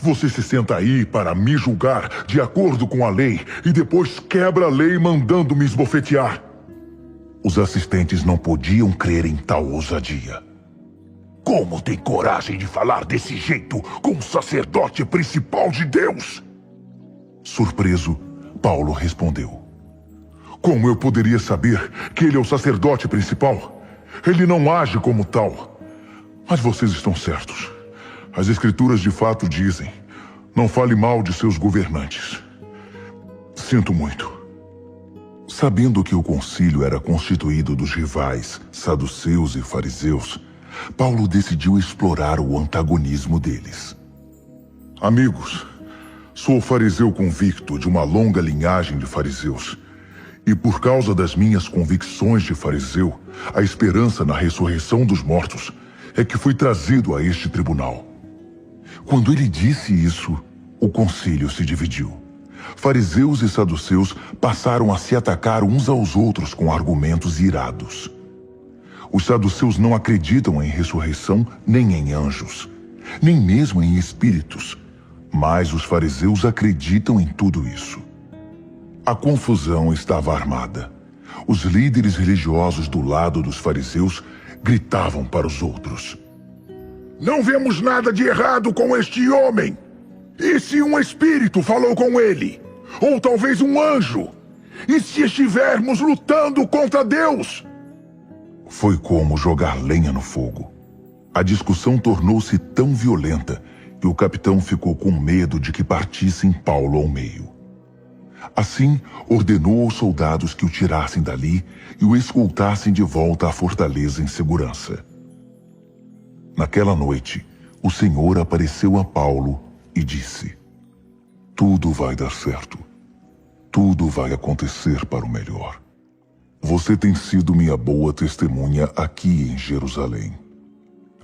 Você se senta aí para me julgar de acordo com a lei e depois quebra a lei mandando me esbofetear. Os assistentes não podiam crer em tal ousadia. Como tem coragem de falar desse jeito com o sacerdote principal de Deus? Surpreso, Paulo respondeu: Como eu poderia saber que ele é o sacerdote principal? Ele não age como tal. Mas vocês estão certos. As Escrituras de fato dizem: não fale mal de seus governantes. Sinto muito. Sabendo que o concílio era constituído dos rivais, saduceus e fariseus, Paulo decidiu explorar o antagonismo deles. Amigos, sou fariseu convicto de uma longa linhagem de fariseus. E por causa das minhas convicções de fariseu, a esperança na ressurreição dos mortos é que fui trazido a este tribunal. Quando ele disse isso, o concílio se dividiu. Fariseus e saduceus passaram a se atacar uns aos outros com argumentos irados. Os saduceus não acreditam em ressurreição nem em anjos, nem mesmo em espíritos, mas os fariseus acreditam em tudo isso. A confusão estava armada. Os líderes religiosos do lado dos fariseus gritavam para os outros: Não vemos nada de errado com este homem! E se um espírito falou com ele? Ou talvez um anjo? E se estivermos lutando contra Deus? Foi como jogar lenha no fogo. A discussão tornou-se tão violenta que o capitão ficou com medo de que partissem Paulo ao meio. Assim, ordenou aos soldados que o tirassem dali e o escoltassem de volta à fortaleza em segurança. Naquela noite, o Senhor apareceu a Paulo e disse: Tudo vai dar certo. Tudo vai acontecer para o melhor. Você tem sido minha boa testemunha aqui em Jerusalém.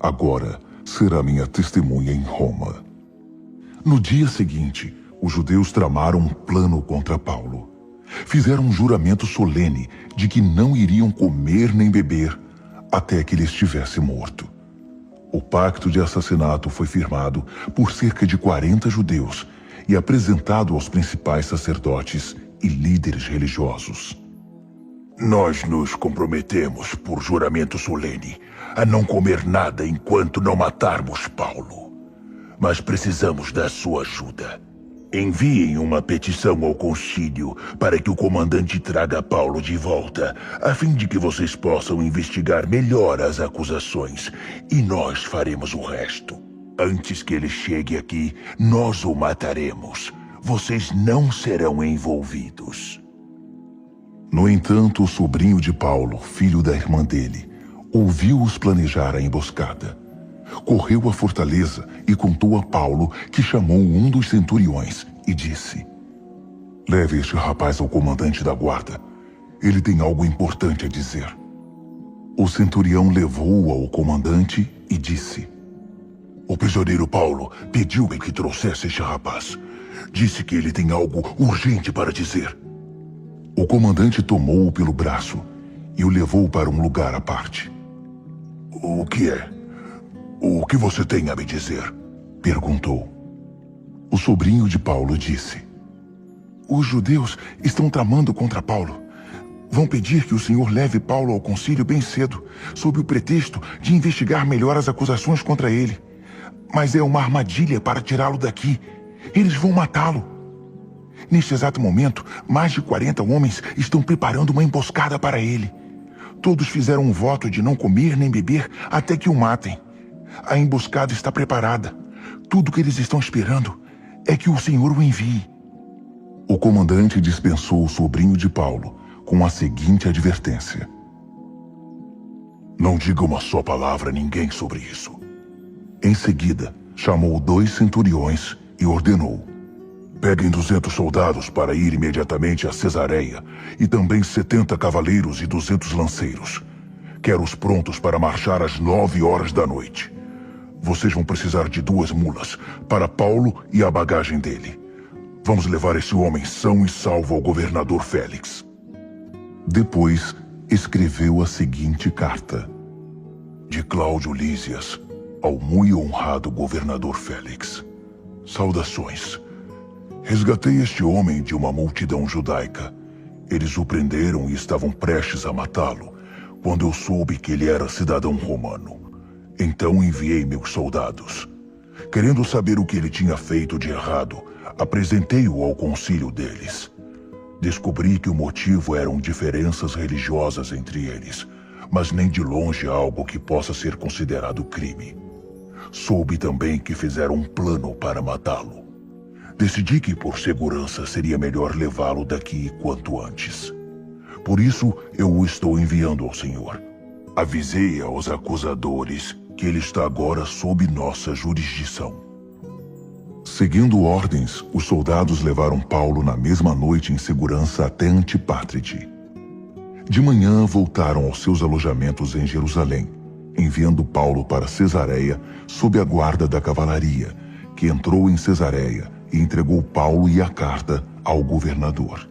Agora será minha testemunha em Roma. No dia seguinte, os judeus tramaram um plano contra Paulo. Fizeram um juramento solene de que não iriam comer nem beber até que ele estivesse morto. O pacto de assassinato foi firmado por cerca de 40 judeus e apresentado aos principais sacerdotes e líderes religiosos. Nós nos comprometemos por juramento solene a não comer nada enquanto não matarmos Paulo. Mas precisamos da sua ajuda. Enviem uma petição ao concílio para que o comandante traga Paulo de volta, a fim de que vocês possam investigar melhor as acusações, e nós faremos o resto. Antes que ele chegue aqui, nós o mataremos. Vocês não serão envolvidos. No entanto, o sobrinho de Paulo, filho da irmã dele, ouviu-os planejar a emboscada. Correu à fortaleza e contou a Paulo, que chamou um dos centuriões e disse: Leve este rapaz ao comandante da guarda. Ele tem algo importante a dizer. O centurião levou-o ao comandante e disse: O prisioneiro Paulo pediu-me que trouxesse este rapaz. Disse que ele tem algo urgente para dizer. O comandante tomou-o pelo braço e o levou para um lugar à parte. O que é? O que você tem a me dizer? Perguntou. O sobrinho de Paulo disse: Os judeus estão tramando contra Paulo. Vão pedir que o senhor leve Paulo ao concílio bem cedo, sob o pretexto de investigar melhor as acusações contra ele. Mas é uma armadilha para tirá-lo daqui. Eles vão matá-lo. Neste exato momento, mais de 40 homens estão preparando uma emboscada para ele. Todos fizeram um voto de não comer nem beber até que o matem. A emboscada está preparada. Tudo que eles estão esperando é que o Senhor o envie. O comandante dispensou o sobrinho de Paulo com a seguinte advertência: Não diga uma só palavra a ninguém sobre isso. Em seguida, chamou 2 centuriões e ordenou: Peguem 200 soldados para ir imediatamente a Cesareia e também 70 cavaleiros e 200 lanceiros. Quero-os prontos para marchar às 9 horas da noite. Vocês vão precisar de 2 mulas para Paulo e a bagagem dele. Vamos levar esse homem são e salvo ao governador Félix. Depois, escreveu a seguinte carta: De Cláudio Lísias, ao muito honrado governador Félix. Saudações. Resgatei este homem de uma multidão judaica. Eles o prenderam e estavam prestes a matá-lo, quando eu soube que ele era cidadão romano. Então enviei meus soldados. Querendo saber o que ele tinha feito de errado, Apresentei-o ao concílio deles. Descobri que o motivo eram diferenças religiosas entre eles, mas nem de longe algo que possa ser considerado crime. Soube também que fizeram um plano para matá-lo. Decidi que, por segurança, seria melhor levá-lo daqui quanto antes. Por isso, eu o estou enviando ao Senhor. Avisei aos acusadores que ele está agora sob nossa jurisdição. Seguindo ordens, os soldados levaram Paulo na mesma noite em segurança até Antipátride. De manhã voltaram aos seus alojamentos em Jerusalém, enviando Paulo para Cesareia sob a guarda da cavalaria, que entrou em Cesareia e entregou Paulo e a carta ao governador.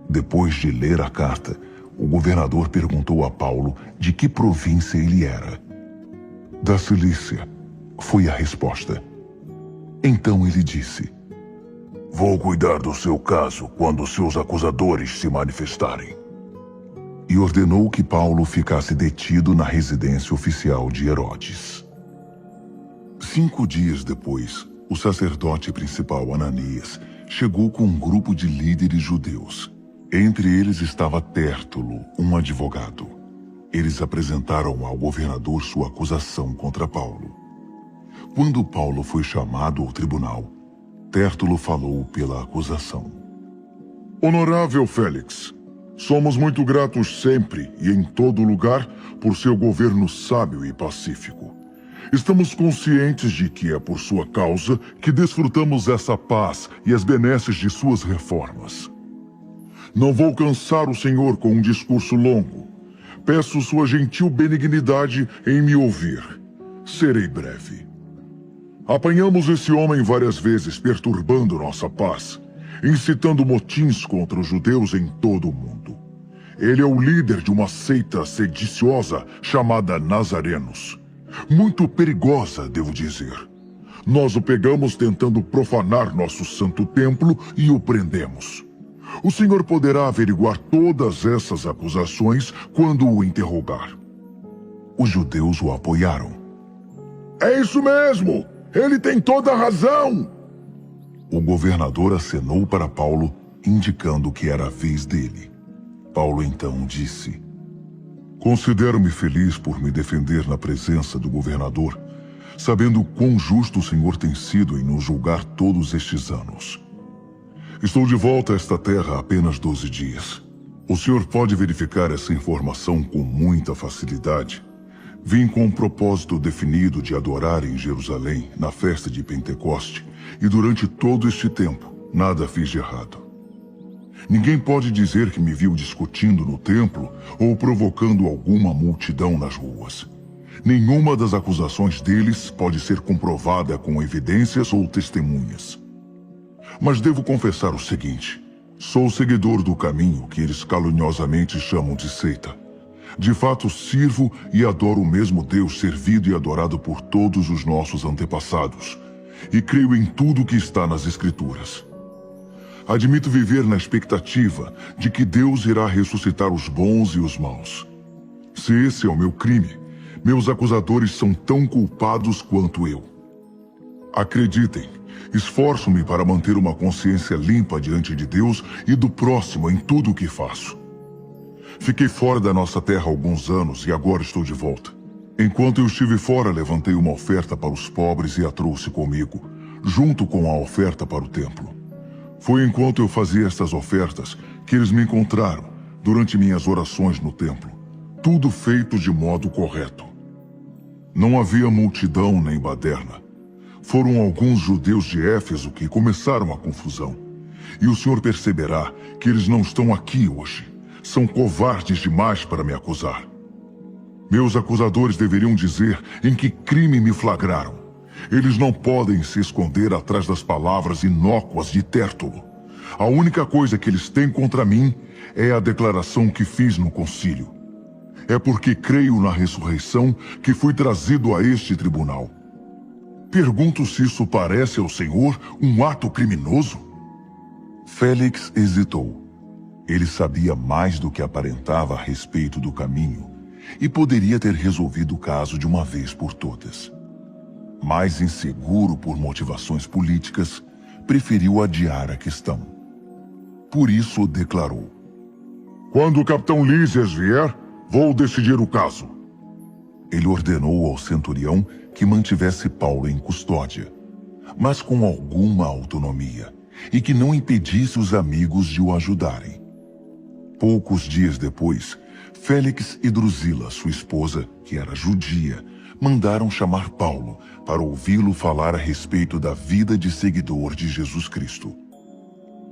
Depois de ler a carta, o governador perguntou a Paulo de que província ele era. Da Cilícia, foi a resposta. Então ele disse: Vou cuidar do seu caso quando seus acusadores se manifestarem. E ordenou que Paulo ficasse detido na residência oficial de Herodes. 5 dias depois, o sacerdote principal Ananias chegou com um grupo de líderes judeus. Entre eles estava Tértulo, um advogado. Eles apresentaram ao governador sua acusação contra Paulo. Quando Paulo foi chamado ao tribunal, Tértulo falou pela acusação. Honorável Félix, somos muito gratos sempre e em todo lugar por seu governo sábio e pacífico. Estamos conscientes de que é por sua causa que desfrutamos essa paz e as benesses de suas reformas. Não vou cansar o Senhor com um discurso longo. Peço sua gentil benignidade em me ouvir. Serei breve. Apanhamos esse homem várias vezes perturbando nossa paz, incitando motins contra os judeus em todo o mundo. Ele é o líder de uma seita sediciosa chamada Nazarenos. Muito perigosa, devo dizer. Nós o pegamos tentando profanar nosso santo templo e o prendemos. O senhor poderá averiguar todas essas acusações quando o interrogar. Os judeus o apoiaram. É isso mesmo! Ele tem toda a razão! O governador acenou para Paulo, indicando que era a vez dele. Paulo então disse: Considero-me feliz por me defender na presença do governador, sabendo quão justo o Senhor tem sido em nos julgar todos estes anos. Estou de volta a esta terra há apenas 12 dias. O senhor pode verificar essa informação com muita facilidade. Vim com um propósito definido de adorar em Jerusalém, na festa de Pentecoste, e durante todo este tempo, nada fiz de errado. Ninguém pode dizer que me viu discutindo no templo ou provocando alguma multidão nas ruas. Nenhuma das acusações deles pode ser comprovada com evidências ou testemunhas. Mas devo confessar o seguinte: sou seguidor do caminho que eles caluniosamente chamam de seita. De fato, sirvo e adoro o mesmo Deus servido e adorado por todos os nossos antepassados, e creio em tudo que está nas Escrituras. Admito viver na expectativa de que Deus irá ressuscitar os bons e os maus. Se esse é o meu crime, meus acusadores são tão culpados quanto eu. Acreditem, esforço-me para manter uma consciência limpa diante de Deus e do próximo em tudo o que faço. Fiquei fora da nossa terra há alguns anos e agora estou de volta. Enquanto eu estive fora, levantei uma oferta para os pobres e a trouxe comigo, junto com a oferta para o templo. Foi enquanto eu fazia estas ofertas que eles me encontraram, durante minhas orações no templo. Tudo feito de modo correto. Não havia multidão nem baderna. Foram alguns judeus de Éfeso que começaram a confusão. E o senhor perceberá que eles não estão aqui hoje. São covardes demais para me acusar. Meus acusadores deveriam dizer em que crime me flagraram. Eles não podem se esconder atrás das palavras inócuas de Tértulo. A única coisa que eles têm contra mim é a declaração que fiz no concílio. É porque creio na ressurreição que fui trazido a este tribunal. Pergunto se isso parece ao Senhor um ato criminoso? Félix hesitou. Ele sabia mais do que aparentava a respeito do caminho e poderia ter resolvido o caso de uma vez por todas. Mais inseguro por motivações políticas, preferiu adiar a questão. Por isso declarou: Quando o capitão Lísias vier, vou decidir o caso. Ele ordenou ao centurião que mantivesse Paulo em custódia, mas com alguma autonomia, e que não impedisse os amigos de o ajudarem. Poucos dias depois, Félix e Drusila, sua esposa, que era judia, mandaram chamar Paulo para ouvi-lo falar a respeito da vida de seguidor de Jesus Cristo.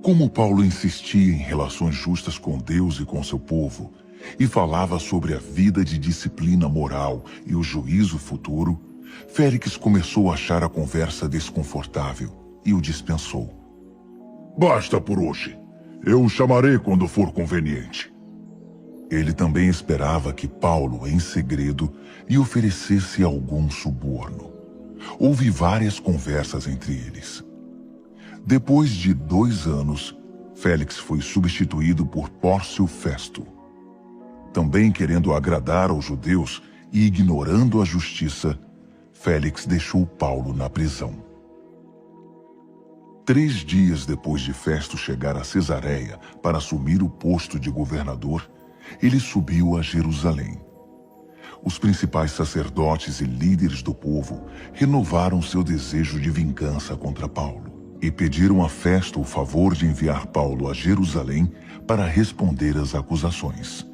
Como Paulo insistia em relações justas com Deus e com seu povo, e falava sobre a vida de disciplina moral e o juízo futuro, Félix começou a achar a conversa desconfortável e o dispensou. Basta por hoje. Eu o chamarei quando for conveniente. Ele também esperava que Paulo, em segredo, lhe oferecesse algum suborno. Houve várias conversas entre eles. Depois de 2 anos, Félix foi substituído por Pórcio Festo. Também querendo agradar aos judeus e ignorando a justiça, Félix deixou Paulo na prisão. 3 dias depois de Festo chegar a Cesareia para assumir o posto de governador, ele subiu a Jerusalém. Os principais sacerdotes e líderes do povo renovaram seu desejo de vingança contra Paulo e pediram a Festo o favor de enviar Paulo a Jerusalém para responder às acusações.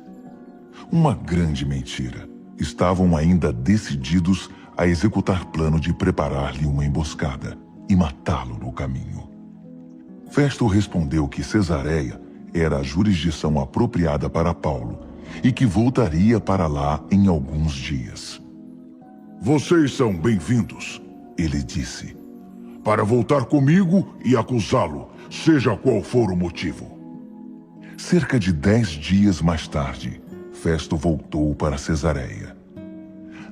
Uma grande mentira. Estavam ainda decididos a executar plano de preparar-lhe uma emboscada e matá-lo no caminho. Festo respondeu que Cesareia era a jurisdição apropriada para Paulo e que voltaria para lá em alguns dias. Vocês são bem-vindos, ele disse, para voltar comigo e acusá-lo, seja qual for o motivo. Cerca de 10 dias mais tarde, Festo voltou para Cesareia.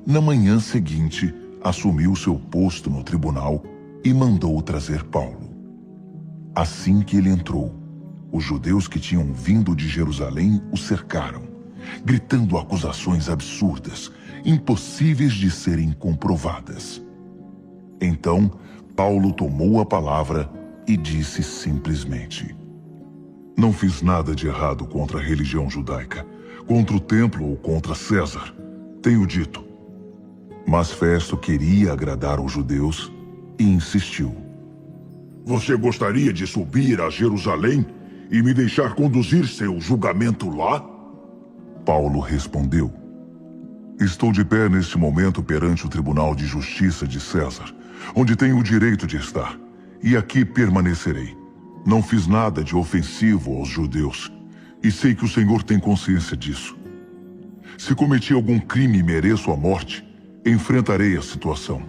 Na manhã seguinte, assumiu seu posto no tribunal e mandou trazer Paulo. Assim que ele entrou, os judeus que tinham vindo de Jerusalém o cercaram, gritando acusações absurdas, impossíveis de serem comprovadas. Então, Paulo tomou a palavra e disse simplesmente: Não fiz nada de errado contra a religião judaica, contra o templo ou contra César. Tenho dito. Mas Festo queria agradar os judeus e insistiu. Você gostaria de subir a Jerusalém e me deixar conduzir seu julgamento lá? Paulo respondeu: Estou de pé neste momento perante o Tribunal de Justiça de César, onde tenho o direito de estar, e aqui permanecerei. Não fiz nada de ofensivo aos judeus, e sei que o Senhor tem consciência disso. Se cometi algum crime e mereço a morte, enfrentarei a situação.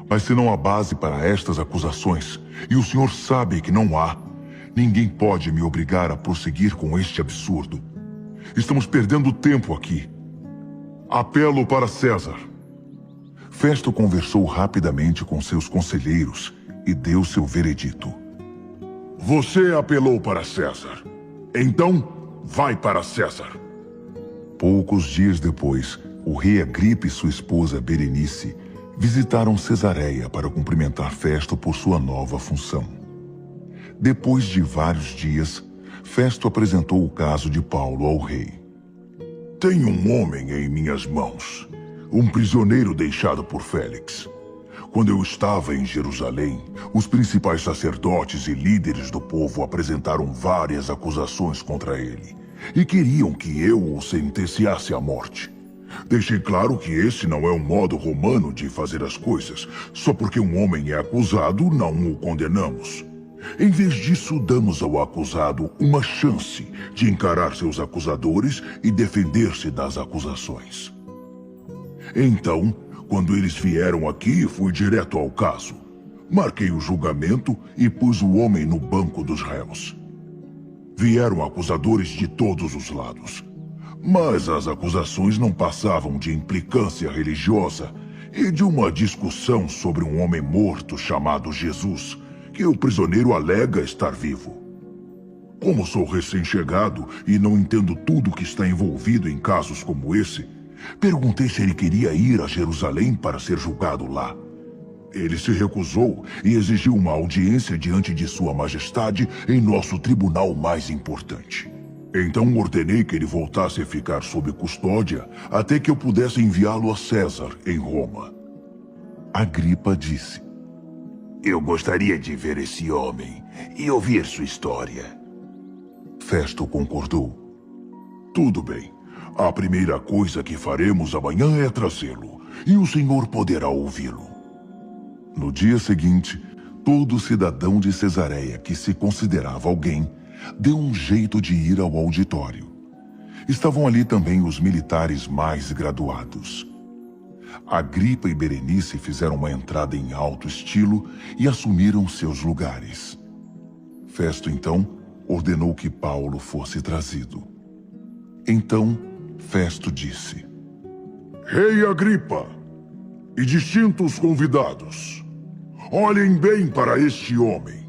Mas se não há base para estas acusações, e o Senhor sabe que não há, ninguém pode me obrigar a prosseguir com este absurdo. Estamos perdendo tempo aqui. Apelo para César. Festo conversou rapidamente com seus conselheiros e deu seu veredito. Você apelou para César. Então, vai para César. Poucos dias depois, o rei Agripa e sua esposa Berenice visitaram Cesareia para cumprimentar Festo por sua nova função. Depois de vários dias, Festo apresentou o caso de Paulo ao rei. Tenho um homem em minhas mãos, um prisioneiro deixado por Félix. Quando eu estava em Jerusalém, os principais sacerdotes e líderes do povo apresentaram várias acusações contra ele e queriam que eu o sentenciasse à morte. Deixei claro que esse não é um modo romano de fazer as coisas. Só porque um homem é acusado, não o condenamos. Em vez disso, damos ao acusado uma chance de encarar seus acusadores e defender-se das acusações. Então, quando eles vieram aqui, fui direto ao caso. Marquei o julgamento e pus o homem no banco dos réus. Vieram acusadores de todos os lados. Mas as acusações não passavam de implicância religiosa e de uma discussão sobre um homem morto chamado Jesus, que o prisioneiro alega estar vivo. Como sou recém-chegado e não entendo tudo que está envolvido em casos como esse, perguntei se ele queria ir a Jerusalém para ser julgado lá. Ele se recusou e exigiu uma audiência diante de Sua Majestade em nosso tribunal mais importante. Então ordenei que ele voltasse a ficar sob custódia até que eu pudesse enviá-lo a César, em Roma. Agripa disse: Eu gostaria de ver esse homem e ouvir sua história. Festo concordou. Tudo bem. A primeira coisa que faremos amanhã é trazê-lo, e o senhor poderá ouvi-lo. No dia seguinte, todo cidadão de Cesareia que se considerava alguém deu um jeito de ir ao auditório. Estavam ali também os militares mais graduados. Agripa e Berenice fizeram uma entrada em alto estilo e assumiram seus lugares. Festo, então, ordenou que Paulo fosse trazido. Então, Festo disse: Rei Agripa e distintos convidados, olhem bem para este homem.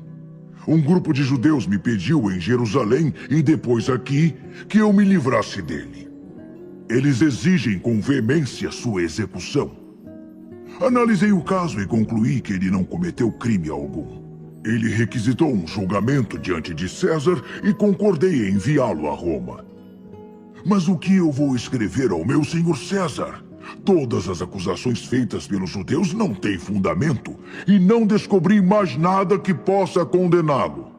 Um grupo de judeus me pediu em Jerusalém e depois aqui que eu me livrasse dele. Eles exigem com veemência sua execução. Analisei o caso e concluí que ele não cometeu crime algum. Ele requisitou um julgamento diante de César e concordei em enviá-lo a Roma. Mas o que eu vou escrever ao meu senhor César? Todas as acusações feitas pelos judeus não têm fundamento e não descobri mais nada que possa condená-lo.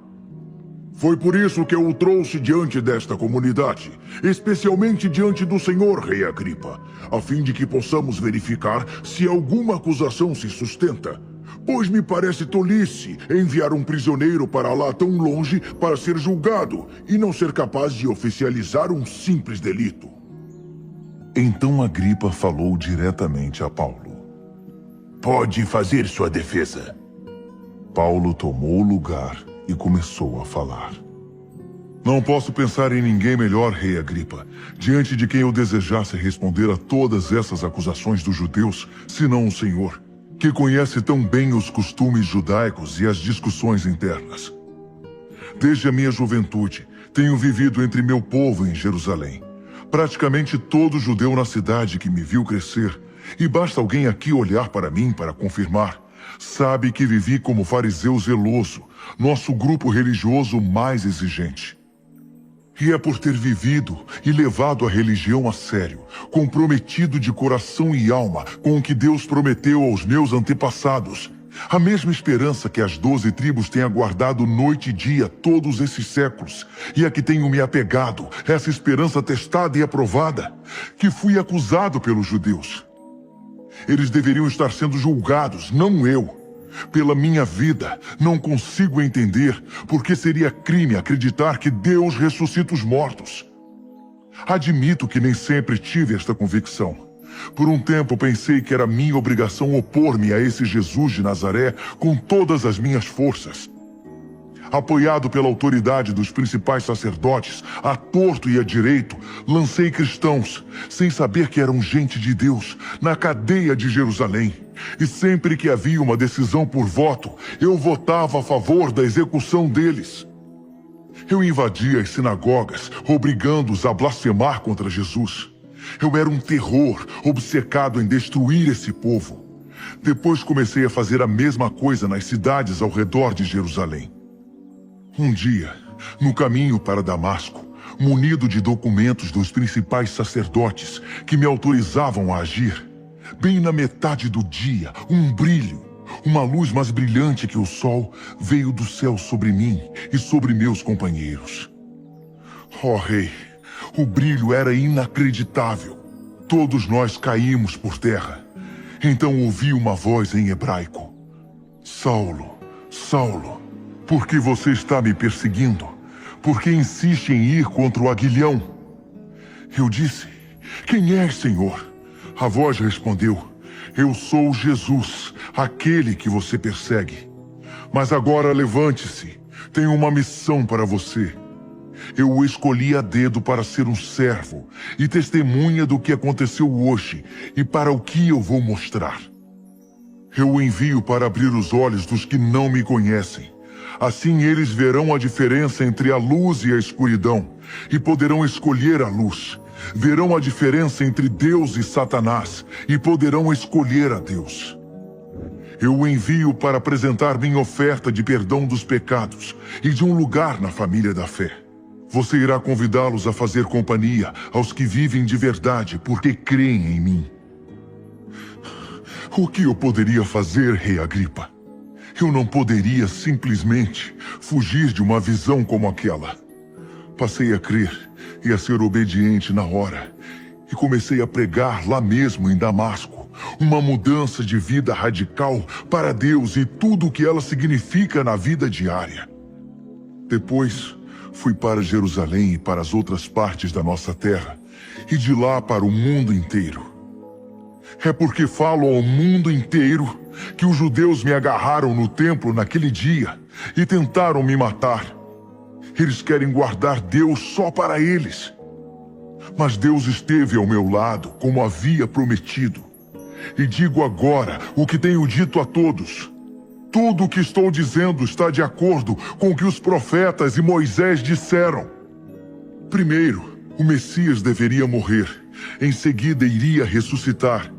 Foi por isso que eu o trouxe diante desta comunidade, especialmente diante do senhor rei Agripa, a fim de que possamos verificar se alguma acusação se sustenta, pois me parece tolice enviar um prisioneiro para lá tão longe para ser julgado e não ser capaz de oficializar um simples delito. Então Agripa falou diretamente a Paulo. Pode fazer sua defesa. Paulo tomou o lugar e começou a falar. Não posso pensar em ninguém melhor, rei Agripa, diante de quem eu desejasse responder a todas essas acusações dos judeus, senão o senhor, que conhece tão bem os costumes judaicos e as discussões internas. Desde a minha juventude, tenho vivido entre meu povo em Jerusalém. Praticamente todo judeu na cidade que me viu crescer, e basta alguém aqui olhar para mim para confirmar, sabe que vivi como fariseu zeloso, nosso grupo religioso mais exigente. E é por ter vivido e levado a religião a sério, comprometido de coração e alma com o que Deus prometeu aos meus antepassados, a mesma esperança que as 12 tribos têm aguardado noite e dia todos esses séculos, e a que tenho me apegado, essa esperança testada e aprovada, que fui acusado pelos judeus. Eles deveriam estar sendo julgados, não eu. Pela minha vida, não consigo entender porque seria crime acreditar que Deus ressuscita os mortos. Admito que nem sempre tive esta convicção. Por um tempo pensei que era minha obrigação opor-me a esse Jesus de Nazaré com todas as minhas forças. Apoiado pela autoridade dos principais sacerdotes, a torto e a direito, lancei cristãos, sem saber que eram gente de Deus, na cadeia de Jerusalém. E sempre que havia uma decisão por voto, eu votava a favor da execução deles. Eu invadia as sinagogas, obrigando-os a blasfemar contra Jesus. Eu era um terror, obcecado em destruir esse povo. Depois comecei a fazer a mesma coisa nas cidades ao redor de Jerusalém. Um dia, no caminho para Damasco, munido de documentos dos principais sacerdotes que me autorizavam a agir, bem na metade do dia, um brilho, uma luz mais brilhante que o sol, veio do céu sobre mim e sobre meus companheiros. Ó rei, o brilho era inacreditável. Todos nós caímos por terra. Então ouvi uma voz em hebraico. Saulo, Saulo, por que você está me perseguindo? Por que insiste em ir contra o aguilhão? Eu disse, quem és, Senhor? A voz respondeu, eu sou Jesus, aquele que você persegue. Mas agora levante-se, tenho uma missão para você. Eu o escolhi a dedo para ser um servo e testemunha do que aconteceu hoje e para o que eu vou mostrar. Eu o envio para abrir os olhos dos que não me conhecem. Assim eles verão a diferença entre a luz e a escuridão e poderão escolher a luz. Verão a diferença entre Deus e Satanás e poderão escolher a Deus. eu o envio para apresentar minha oferta de perdão dos pecados e de um lugar na família da fé. Você irá convidá-los a fazer companhia aos que vivem de verdade porque creem em mim. O que eu poderia fazer, Rei Agripa? Eu não poderia simplesmente fugir de uma visão como aquela. Passei a crer e a ser obediente na hora. E comecei a pregar lá mesmo em Damasco uma mudança de vida radical para Deus e tudo o que ela significa na vida diária. Depois, fui para Jerusalém e para as outras partes da nossa terra, e de lá para o mundo inteiro. É porque falo ao mundo inteiro que os judeus me agarraram no templo naquele dia e tentaram me matar. Eles querem guardar Deus só para eles. Mas Deus esteve ao meu lado, como havia prometido. E digo agora o que tenho dito a todos. Tudo o que estou dizendo está de acordo com o que os profetas e Moisés disseram. Primeiro, o Messias deveria morrer. Em seguida, iria ressuscitar.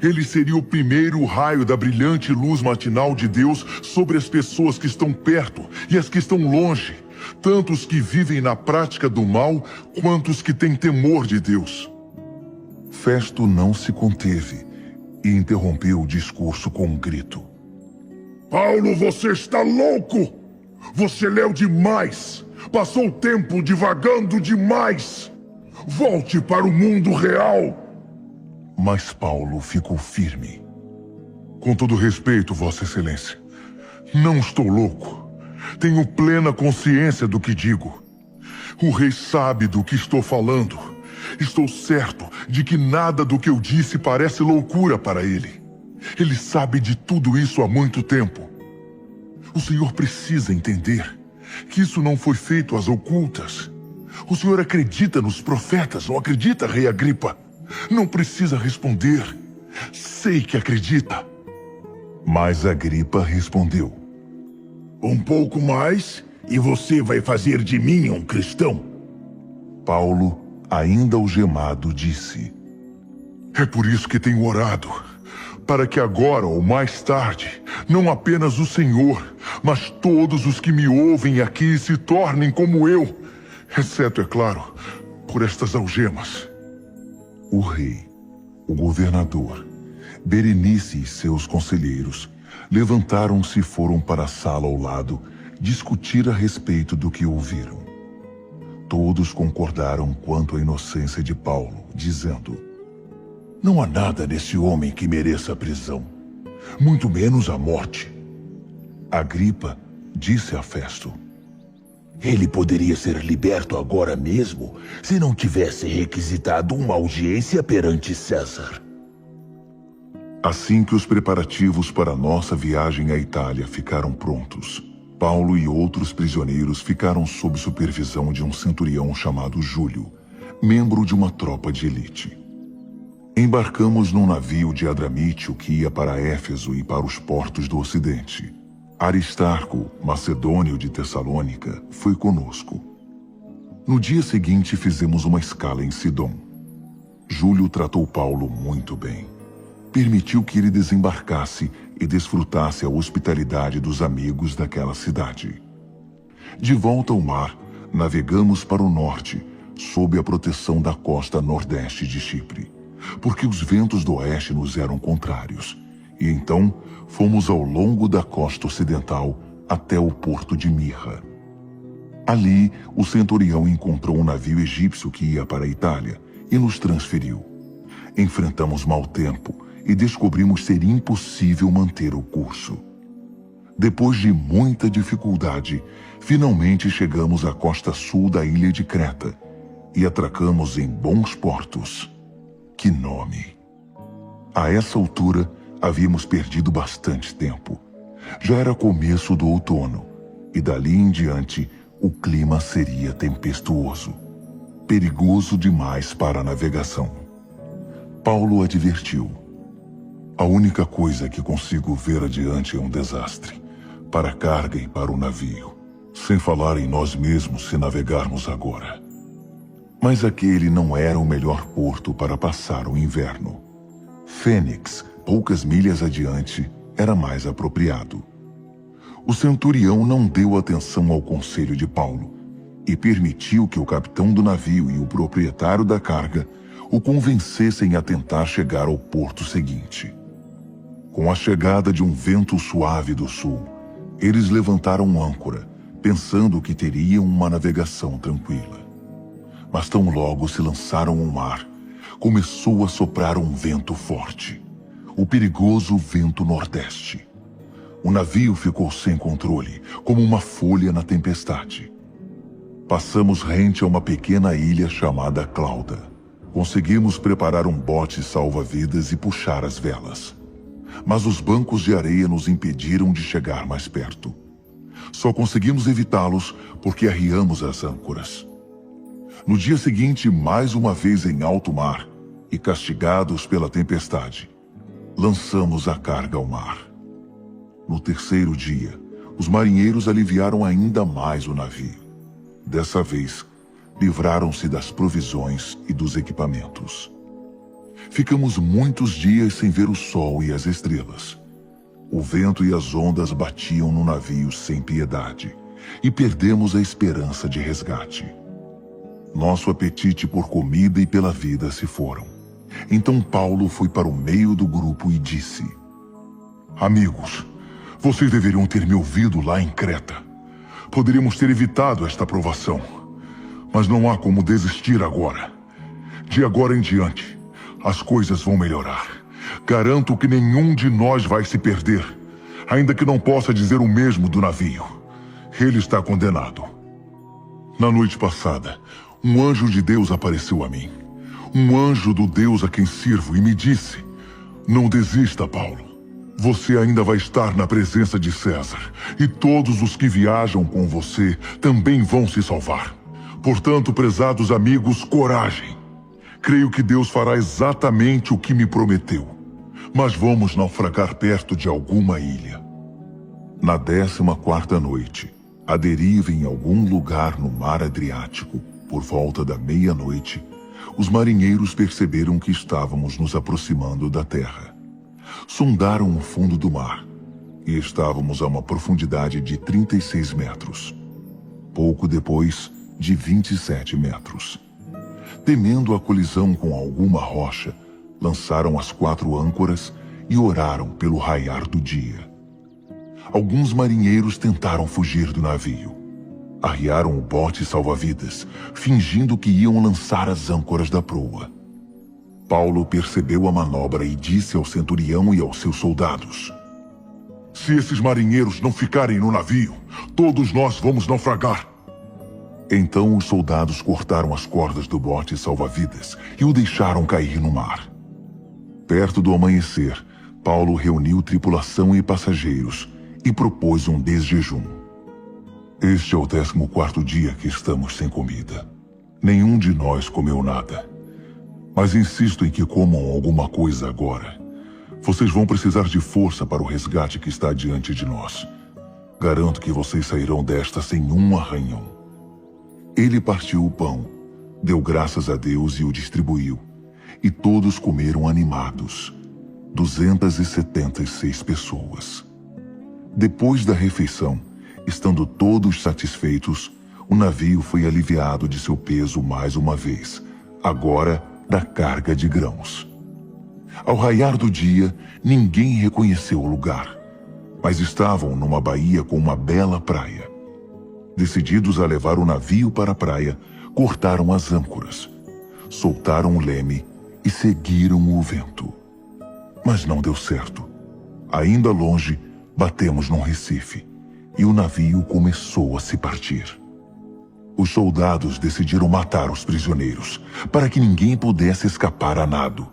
Ele seria o primeiro raio da brilhante luz matinal de Deus sobre as pessoas que estão perto e as que estão longe, tanto os que vivem na prática do mal, quanto os que têm temor de Deus. Festo não se conteve e interrompeu o discurso com um grito. Paulo, você está louco! Você leu demais! Passou o tempo divagando demais! Volte para o mundo real! Mas Paulo ficou firme. Com todo respeito, Vossa Excelência, não estou louco. Tenho plena consciência do que digo. O rei sabe do que estou falando. Estou certo de que nada do que eu disse parece loucura para ele. Ele sabe de tudo isso há muito tempo. O senhor precisa entender que isso não foi feito às ocultas. O senhor acredita nos profetas, não acredita, Rei Agripa? Não precisa responder. Sei que acredita. Mas Agripa respondeu. Um pouco mais e você vai fazer de mim um cristão. Paulo, ainda algemado, disse. É por isso que tenho orado. Para que agora ou mais tarde, não apenas o Senhor, mas todos os que me ouvem aqui se tornem como eu. Exceto, é claro, por estas algemas. O rei, o governador, Berenice e seus conselheiros levantaram-se e foram para a sala ao lado discutir a respeito do que ouviram. Todos concordaram quanto à inocência de Paulo, dizendo: não há nada nesse homem que mereça a prisão, muito menos a morte. Agripa disse a Festo: ele poderia ser liberto agora mesmo se não tivesse requisitado uma audiência perante César. Assim que os preparativos para a nossa viagem à Itália ficaram prontos, Paulo e outros prisioneiros ficaram sob supervisão de um centurião chamado Júlio, membro de uma tropa de elite. Embarcamos num navio de Adramítio que ia para Éfeso e para os portos do Ocidente. Aristarco, macedônio de Tessalônica, foi conosco. No dia seguinte fizemos uma escala em Sidom. Júlio tratou Paulo muito bem. Permitiu que ele desembarcasse e desfrutasse a hospitalidade dos amigos daquela cidade. De volta ao mar, navegamos para o norte, sob a proteção da costa nordeste de Chipre, porque os ventos do oeste nos eram contrários, e então fomos ao longo da costa ocidental até o porto de Mirra. Ali, o centurião encontrou um navio egípcio que ia para a Itália e nos transferiu. Enfrentamos mau tempo e descobrimos ser impossível manter o curso. Depois de muita dificuldade, finalmente chegamos à costa sul da ilha de Creta e atracamos em bons portos. Que nome! A essa altura, havíamos perdido bastante tempo. Já era começo do outono, e dali em diante o clima seria tempestuoso, perigoso demais para a navegação. Paulo advertiu: a única coisa que consigo ver adiante é um desastre, para a carga e para o navio, sem falar em nós mesmos se navegarmos agora. Mas aquele não era o melhor porto para passar o inverno. Fênix, poucas milhas adiante, era mais apropriado. O centurião não deu atenção ao conselho de Paulo e permitiu que o capitão do navio e o proprietário da carga o convencessem a tentar chegar ao porto seguinte. Com a chegada de um vento suave do sul, eles levantaram âncora, pensando que teriam uma navegação tranquila. Mas tão logo se lançaram ao mar, começou a soprar um vento forte, o perigoso vento nordeste. O navio ficou sem controle, como uma folha na tempestade. Passamos rente a uma pequena ilha chamada Clauda. Conseguimos preparar um bote salva-vidas e puxar as velas. Mas os bancos de areia nos impediram de chegar mais perto. Só conseguimos evitá-los porque arriamos as âncoras. No dia seguinte, mais uma vez em alto mar, e castigados pela tempestade, lançamos a carga ao mar. No terceiro dia, os marinheiros aliviaram ainda mais o navio. Dessa vez, livraram-se das provisões e dos equipamentos. Ficamos muitos dias sem ver o sol e as estrelas. O vento e as ondas batiam no navio sem piedade, e perdemos a esperança de resgate. Nosso apetite por comida e pela vida se foram. Então Paulo foi para o meio do grupo e disse: Amigos, vocês deveriam ter me ouvido lá em Creta. Poderíamos ter evitado esta provação. Mas não há como desistir agora. De agora em diante, as coisas vão melhorar. Garanto que nenhum de nós vai se perder, ainda que não possa dizer o mesmo do navio. Ele está condenado. Na noite passada, um anjo de Deus apareceu a mim. Um anjo do Deus a quem sirvo e me disse: Não desista, Paulo. Você ainda vai estar na presença de César, e todos os que viajam com você também vão se salvar. Portanto, prezados amigos, coragem. Creio que Deus fará exatamente o que me prometeu. Mas vamos naufragar perto de alguma ilha. Na 14ª noite, à deriva em algum lugar no mar Adriático, por volta da meia-noite, os marinheiros perceberam que estávamos nos aproximando da terra. Sondaram o fundo do mar e estávamos a uma profundidade de 36 metros. Pouco depois, de 27 metros. Temendo a colisão com alguma rocha, lançaram as 4 âncoras e oraram pelo raiar do dia. Alguns marinheiros tentaram fugir do navio. Arriaram o bote salva-vidas, fingindo que iam lançar as âncoras da proa. Paulo percebeu a manobra e disse ao centurião e aos seus soldados: Se esses marinheiros não ficarem no navio, todos nós vamos naufragar. Então os soldados cortaram as cordas do bote salva-vidas e o deixaram cair no mar. Perto do amanhecer, Paulo reuniu tripulação e passageiros e propôs um desjejum. Este é o 14º dia que estamos sem comida. Nenhum de nós comeu nada. Mas insisto em que comam alguma coisa agora. Vocês vão precisar de força para o resgate que está diante de nós. Garanto que vocês sairão desta sem um arranhão. Ele partiu o pão, deu graças a Deus e o distribuiu. E todos comeram animados. 276 pessoas. Depois da refeição, estando todos satisfeitos, o navio foi aliviado de seu peso mais uma vez, agora da carga de grãos. Ao raiar do dia, ninguém reconheceu o lugar, mas estavam numa baía com uma bela praia. Decididos a levar o navio para a praia, cortaram as âncoras, soltaram o leme e seguiram o vento. Mas não deu certo. Ainda longe, batemos num recife e o navio começou a se partir. Os soldados decidiram matar os prisioneiros, para que ninguém pudesse escapar a nado.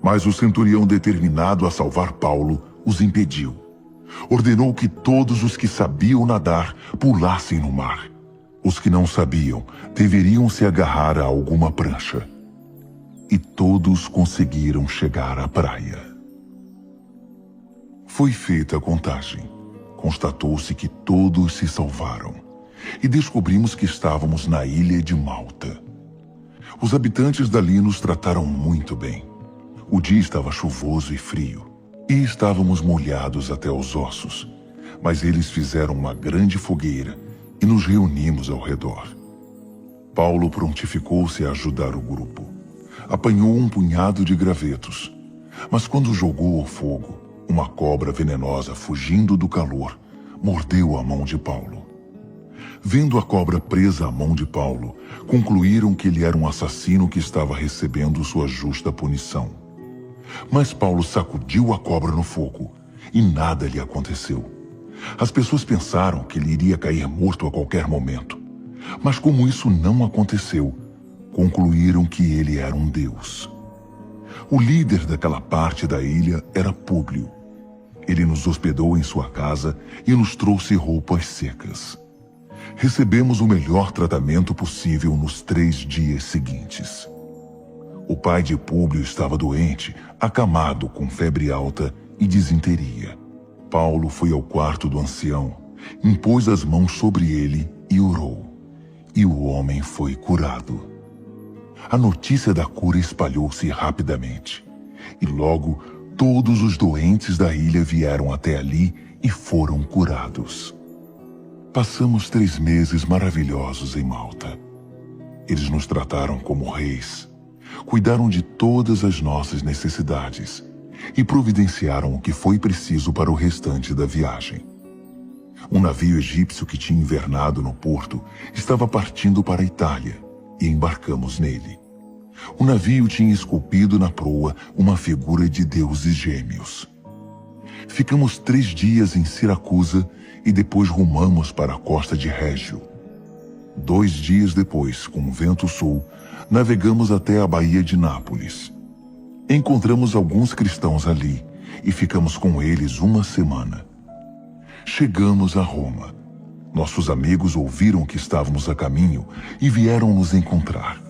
Mas o centurião, determinado a salvar Paulo, os impediu. Ordenou que todos os que sabiam nadar pulassem no mar. Os que não sabiam deveriam se agarrar a alguma prancha. E todos conseguiram chegar à praia. Foi feita a contagem. Constatou-se que todos se salvaram. E descobrimos que estávamos na ilha de Malta. Os habitantes dali nos trataram muito bem. O dia estava chuvoso e frio. E estávamos molhados até os ossos, mas eles fizeram uma grande fogueira e nos reunimos ao redor. Paulo prontificou-se a ajudar o grupo. Apanhou um punhado de gravetos, mas quando jogou ao fogo, uma cobra venenosa, fugindo do calor, mordeu a mão de Paulo. Vendo a cobra presa à mão de Paulo, concluíram que ele era um assassino que estava recebendo sua justa punição. Mas Paulo sacudiu a cobra no fogo e nada lhe aconteceu. As pessoas pensaram que ele iria cair morto a qualquer momento. Mas como isso não aconteceu, concluíram que ele era um deus. O líder daquela parte da ilha era Públio. Ele nos hospedou em sua casa e nos trouxe roupas secas. Recebemos o melhor tratamento possível nos 3 dias seguintes. O pai de Públio estava doente, acamado com febre alta e disenteria. Paulo foi ao quarto do ancião, impôs as mãos sobre ele e orou. E o homem foi curado. A notícia da cura espalhou-se rapidamente. E logo, todos os doentes da ilha vieram até ali e foram curados. Passamos 3 meses maravilhosos em Malta. Eles nos trataram como reis, cuidaram de todas as nossas necessidades e providenciaram o que foi preciso para o restante da viagem. Um navio egípcio que tinha invernado no porto estava partindo para a Itália e embarcamos nele. O navio tinha esculpido na proa uma figura de deuses gêmeos. Ficamos 3 dias em Siracusa e depois rumamos para a costa de Régio. 2 dias depois, com vento sul, navegamos até a Baía de Nápoles. Encontramos alguns cristãos ali e ficamos com eles 1 semana. Chegamos a Roma. Nossos amigos ouviram que estávamos a caminho e vieram nos encontrar.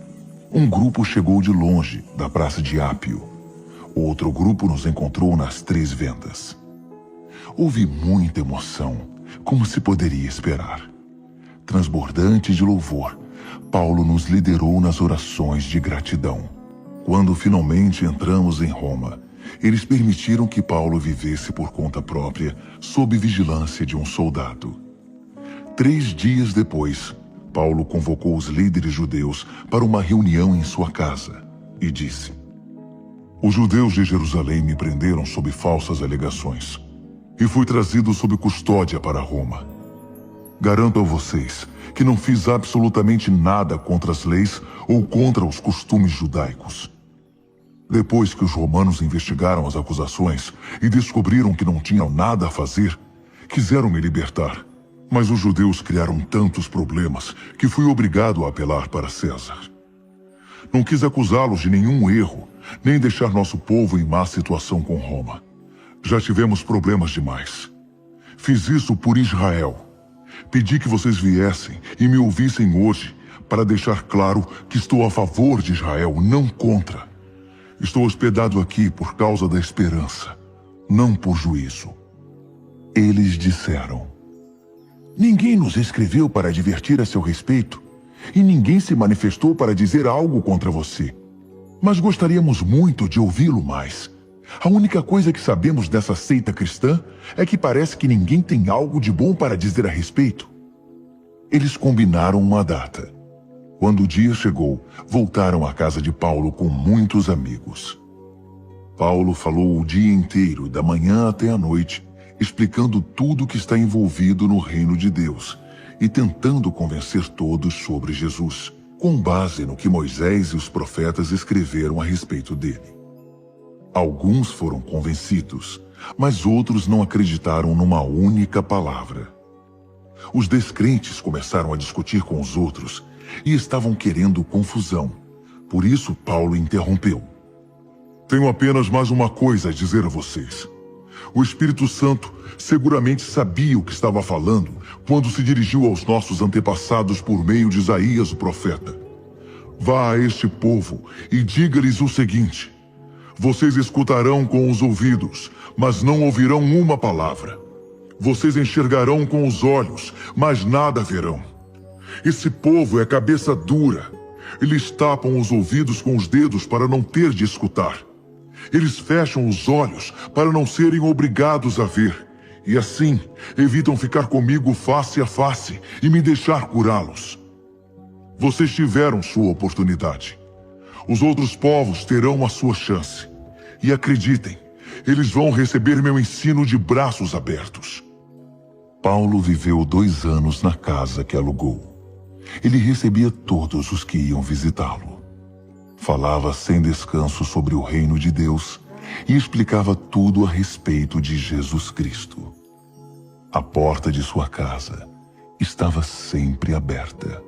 Um grupo chegou de longe, da praça de Ápio. Outro grupo nos encontrou nas 3 Vendas. Houve muita emoção, como se poderia esperar. Transbordante de louvor, Paulo nos liderou nas orações de gratidão. Quando finalmente entramos em Roma, eles permitiram que Paulo vivesse por conta própria, sob vigilância de um soldado. 3 dias depois, Paulo convocou os líderes judeus para uma reunião em sua casa e disse: "Os judeus de Jerusalém me prenderam sob falsas alegações e fui trazido sob custódia para Roma. Garanto a vocês que não fiz absolutamente nada contra as leis ou contra os costumes judaicos. Depois que os romanos investigaram as acusações e descobriram que não tinham nada a fazer, quiseram me libertar. Mas os judeus criaram tantos problemas que fui obrigado a apelar para César. Não quis acusá-los de nenhum erro, nem deixar nosso povo em má situação com Roma. Já tivemos problemas demais. Fiz isso por Israel. Pedi que vocês viessem e me ouvissem hoje para deixar claro que estou a favor de Israel, não contra. Estou hospedado aqui por causa da esperança, não por juízo." Eles disseram: "Ninguém nos escreveu para advertir a seu respeito, e ninguém se manifestou para dizer algo contra você. Mas gostaríamos muito de ouvi-lo mais. A única coisa que sabemos dessa seita cristã é que parece que ninguém tem algo de bom para dizer a respeito." Eles combinaram uma data. Quando o dia chegou, voltaram à casa de Paulo com muitos amigos. Paulo falou o dia inteiro, da manhã até a noite, explicando tudo o que está envolvido no reino de Deus e tentando convencer todos sobre Jesus, com base no que Moisés e os profetas escreveram a respeito dele. Alguns foram convencidos, mas outros não acreditaram numa única palavra. Os descrentes começaram a discutir com os outros e estavam querendo confusão. Por isso, Paulo interrompeu: "Tenho apenas mais uma coisa a dizer a vocês. O Espírito Santo seguramente sabia o que estava falando quando se dirigiu aos nossos antepassados por meio de Isaías, o profeta. Vá a este povo e diga-lhes o seguinte: vocês escutarão com os ouvidos, mas não ouvirão uma palavra. Vocês enxergarão com os olhos, mas nada verão. Esse povo é cabeça dura. Eles tapam os ouvidos com os dedos para não ter de escutar. Eles fecham os olhos para não serem obrigados a ver, e assim evitam ficar comigo face a face e me deixar curá-los. Vocês tiveram sua oportunidade. Os outros povos terão a sua chance. E acreditem, eles vão receber meu ensino de braços abertos. Paulo viveu 2 anos na casa que alugou. Ele recebia todos os que iam visitá-lo. Falava sem descanso sobre o reino de Deus e explicava tudo a respeito de Jesus Cristo. A porta de sua casa estava sempre aberta.